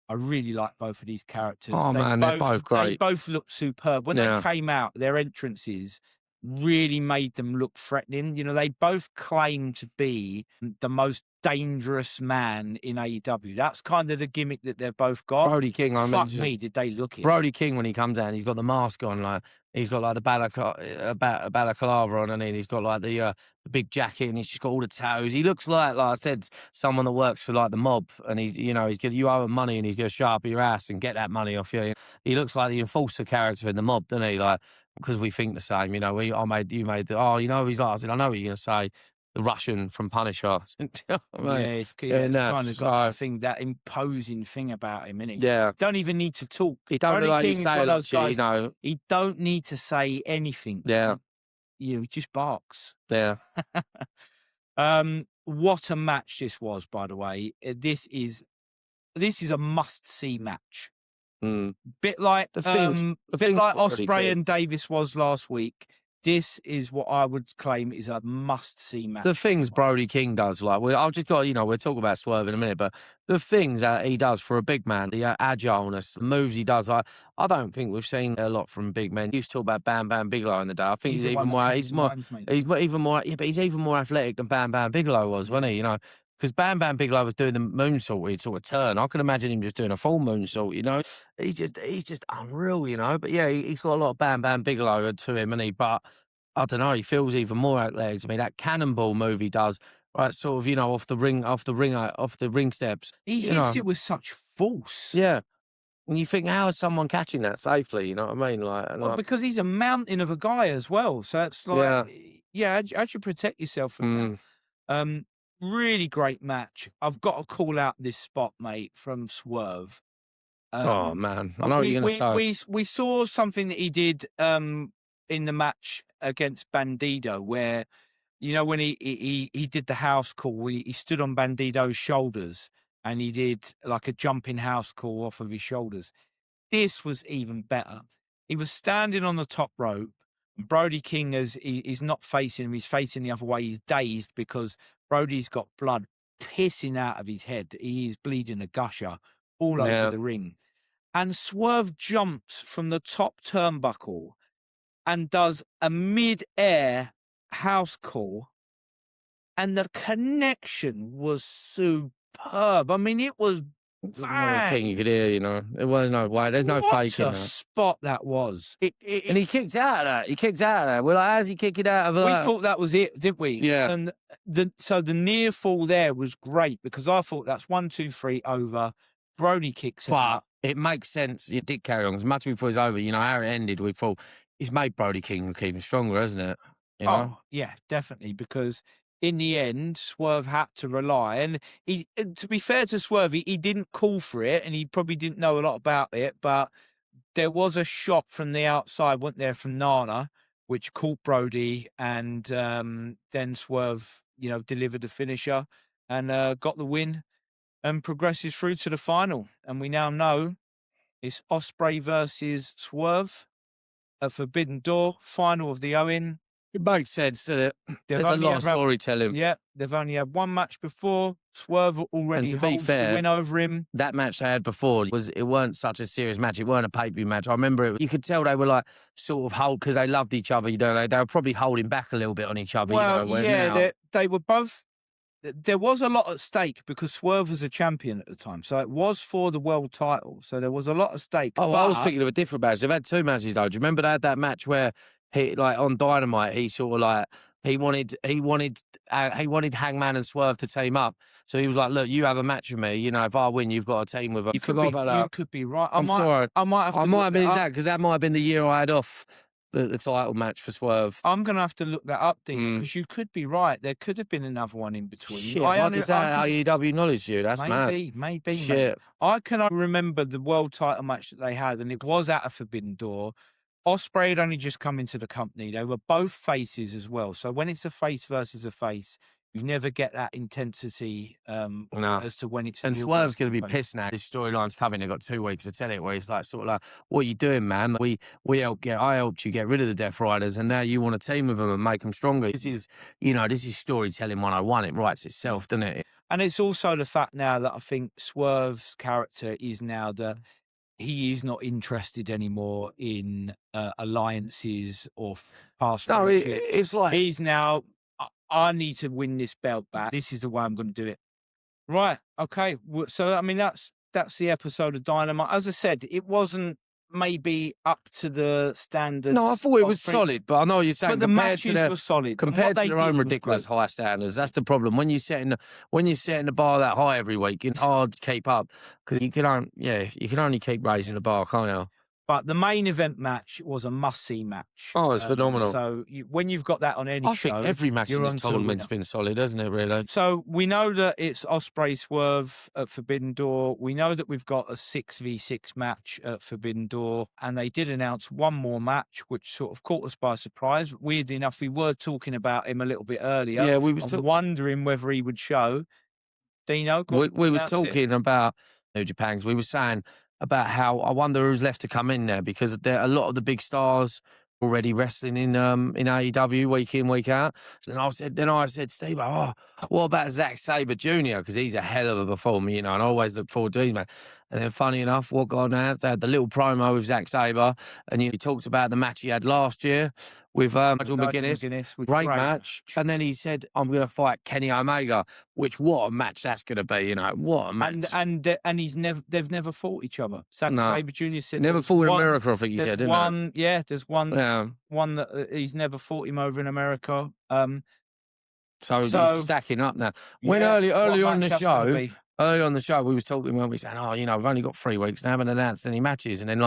I really like both of these characters. Oh, man, they're both great. They both look superb. When they came out, their entrances really made them look threatening. You know, they both claim to be the most dangerous man in AEW. That's kind of the gimmick that they've both got. Brody King, Fuck me, did they look it? Brody King, when he comes out, he's got the mask on, like, he's got like the balaclava on, and then he's got like the big jacket, and he's just got all the tattoos. He looks like I said, someone that works for like the mob, and he's, you know, you owe him money, and he's going to show up your ass and get that money off you. He looks like the enforcer character in the mob, doesn't he? Like, because we think the same, you know. You made he's like, I said, I know what you're going to say. The Russian from Punisher. It's kind of got that imposing thing about him, isn't he? Yeah. Don't even need to talk. He don't like you say those guys, you know. He don't need to say anything. Yeah. He just barks. Yeah. What a match this was, by the way. This is a must-see match. Bit like Ospreay and Davis was last week. This is what I would claim is a must-see match. The things Brody King does, like, I've just got, you know, we'll talk about Swerve in a minute, but the things that he does for a big man, the agileness, the moves he does, I don't think we've seen a lot from big men. You used to talk about Bam Bam Bigelow in the day. I think he's even more athletic than Bam Bam Bigelow was, wasn't he? You know, because Bam Bam Bigelow was doing the moonsault, he'd sort of turn. I could imagine him just doing a full moonsault, you know. He's just unreal, you know. But yeah, he's got a lot of Bam Bam Bigelow to him, and but I don't know, he feels even more athletic to me. That cannonball move he does, right, sort of, you know, off the ring steps. He hits it with such force. Yeah. And you think, how is someone catching that safely? You know what I mean? Like, because he's a mountain of a guy as well. So it's like, how do you protect yourself from that? Really great match. I've got to call out this spot, mate, from Swerve. Oh man, I know what you're going to say. We saw something that he did in the match against Bandido, where, you know, when he did the house call, he stood on Bandido's shoulders and he did like a jumping house call off of his shoulders. This was even better. He was standing on the top rope. Brody King he's not facing him, he's facing the other way. He's dazed because Brody's got blood pissing out of his head. He is bleeding a gusher all over the ring. And Swerve jumps from the top turnbuckle and does a mid-air house call. And the connection was superb. I mean, it was one thing you could hear, you know. There was no way. There's no faking that. What a spot that was. And he kicked out of that. He kicked out of that. Well, like, how's he kicking out of that? We thought that was it, didn't we? Yeah. And so the near fall there was great, because I thought that's 1, 2, 3 over. Brody kicks out. It makes sense. It did carry on. As much before it's over, you know, how it ended, we thought, it's made Brody King look even stronger, hasn't it? You know? Oh, yeah, definitely. Because in the end, Swerve had to rely. And to be fair to Swerve, he didn't call for it and he probably didn't know a lot about it. But there was a shot from the outside, wasn't there, from Nana, which caught Brody. And then Swerve, delivered the finisher and got the win and progresses through to the final. And we now know it's Ospreay versus Swerve at Forbidden Door, final of the Owen. It makes sense, doesn't it? They've There's a only lot of ever had- storytelling. Yeah, they've only had one match before. Swerve already And to be holds fair, the win over him. That match they had before it weren't such a serious match. It weren't a pay-per-view match. I remember you could tell they were like sort of because they loved each other. They were probably holding back a little bit on each other. Well, yeah, now, they were both. There was a lot at stake because Swerve was a champion at the time, so it was for the world title. So there was a lot at stake. Oh, I was thinking of a different match. They've had two matches though. Do you remember they had that match where he on Dynamite he sort of like he wanted Hangman and Swerve to team up. So he was like, "Look, you have a match with me. If I win, you've got a team with us." You forgot about that. You could be right. I'm sorry. I might have to. I might have been that because that might have been the year I had off the title match for Swerve. I'm going to have to look that up, Dean, because you could be right. There could have been another one in between. Shit, what does that AEW knowledge you? That's mad. Maybe. Shit. I can remember the world title match that they had, and it was at a Forbidden Door. Ospreay had only just come into the company. They were both faces as well. So when it's a face versus a face, you never get that intensity as to when it's. And Swerve's going to be pissed now. This storyline's coming. They've got 2 weeks to tell it. Where he's like, sort of like, "What are you doing, man? I helped you get rid of the Death Riders, and now you want to team with them and make them stronger." This is storytelling 101. It writes itself, doesn't it? And it's also the fact now that I think Swerve's character is now that he is not interested anymore in alliances or past friendships. It's like he's now, I need to win this belt back. This is the way I'm going to do it. Right. Okay. So, I mean, that's the episode of Dynamite. As I said, it wasn't maybe up to the standards. No, I thought it was solid, but I know what you're saying. But the matches were solid. Compared to their own ridiculous high standards, that's the problem. When you're setting the bar that high every week, it's hard to keep up because you can only keep raising the bar, can't you? But the main event match was a must-see match. Oh, it's phenomenal. So when you've got that on any show, I think every match in this tournament's been solid, hasn't it, really? So we know that it's Ospreay Swerve at Forbidden Door. We know that we've got a 6v6 match at Forbidden Door. And they did announce one more match, which sort of caught us by surprise. Weirdly enough, we were talking about him a little bit earlier. Yeah, we was wondering whether he would show. Dino, we was talking about New Japan, 'cause we were saying about how I wonder who's left to come in there because there a lot of the big stars already wrestling in AEW week in, week out. And I said, Steve, what about Zack Sabre Jr.? Because he's a hell of a performer, and I always look forward to his man. And then funny enough, what got announced, they had the little promo with Zack Sabre, and he talked about the match he had last year with Nigel McGuinness. Great match. And then he said, I'm going to fight Kenny Omega, which what a match that's going to be, what a match. And they've never fought each other. Zack Sabre Jr. said never fought in America, I think he said, didn't he? Yeah, there's one that he's never fought him over in America. So he's stacking up now. When early on the show, we was talking when we said, we've only got 3 weeks and haven't announced any matches. And then,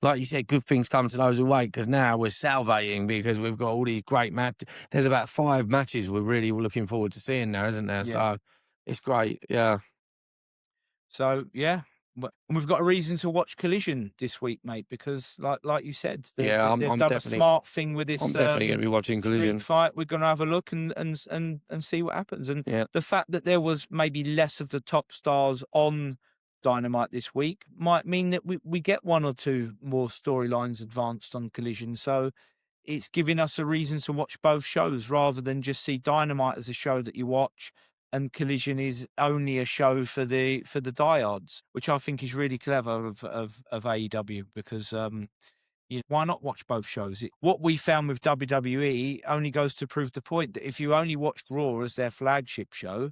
like you said, good things come to those who wait because now we're salivating because we've got all these great matches. There's about 5 matches we're really looking forward to seeing now, isn't there? Yeah. So it's great, yeah. So, yeah. And we've got a reason to watch Collision this week, mate, because like you said, they've done a smart thing with this. I'm definitely going to be watching Collision fight. We're going to have a look and see what happens. And the fact that there was maybe less of the top stars on Dynamite this week might mean that we get 1 or 2 more storylines advanced on Collision. So it's giving us a reason to watch both shows rather than just see Dynamite as a show that you watch. And Collision is only a show for the diehards, which I think is really clever of AEW because why not watch both shows? What we found with WWE only goes to prove the point that if you only watched Raw as their flagship show,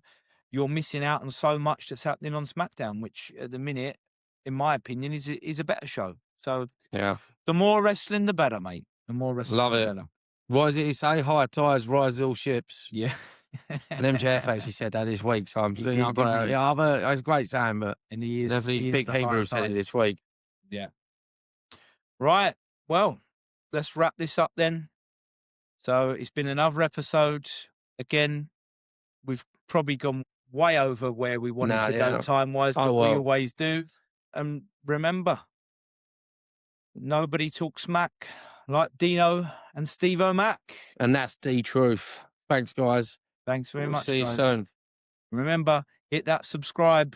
you're missing out on so much that's happening on SmackDown, which at the minute, in my opinion, is a better show. So the more wrestling, the better, mate. The more wrestling, the better. What does he say? High tides rise all ships. Yeah. And MJF actually said that this week, so I'm seeing. I've heard it's a great saying, but definitely Big Hebrew said it this week. Yeah. Right. Well, let's wrap this up then. So it's been another episode. Again, we've probably gone way over where we wanted to go time-wise, but we always do. And remember, nobody talks smack like Dino and Steve O'Mac. And that's D-Truth. Thanks, guys. Thanks very much, See you guys. soon. Remember, hit that subscribe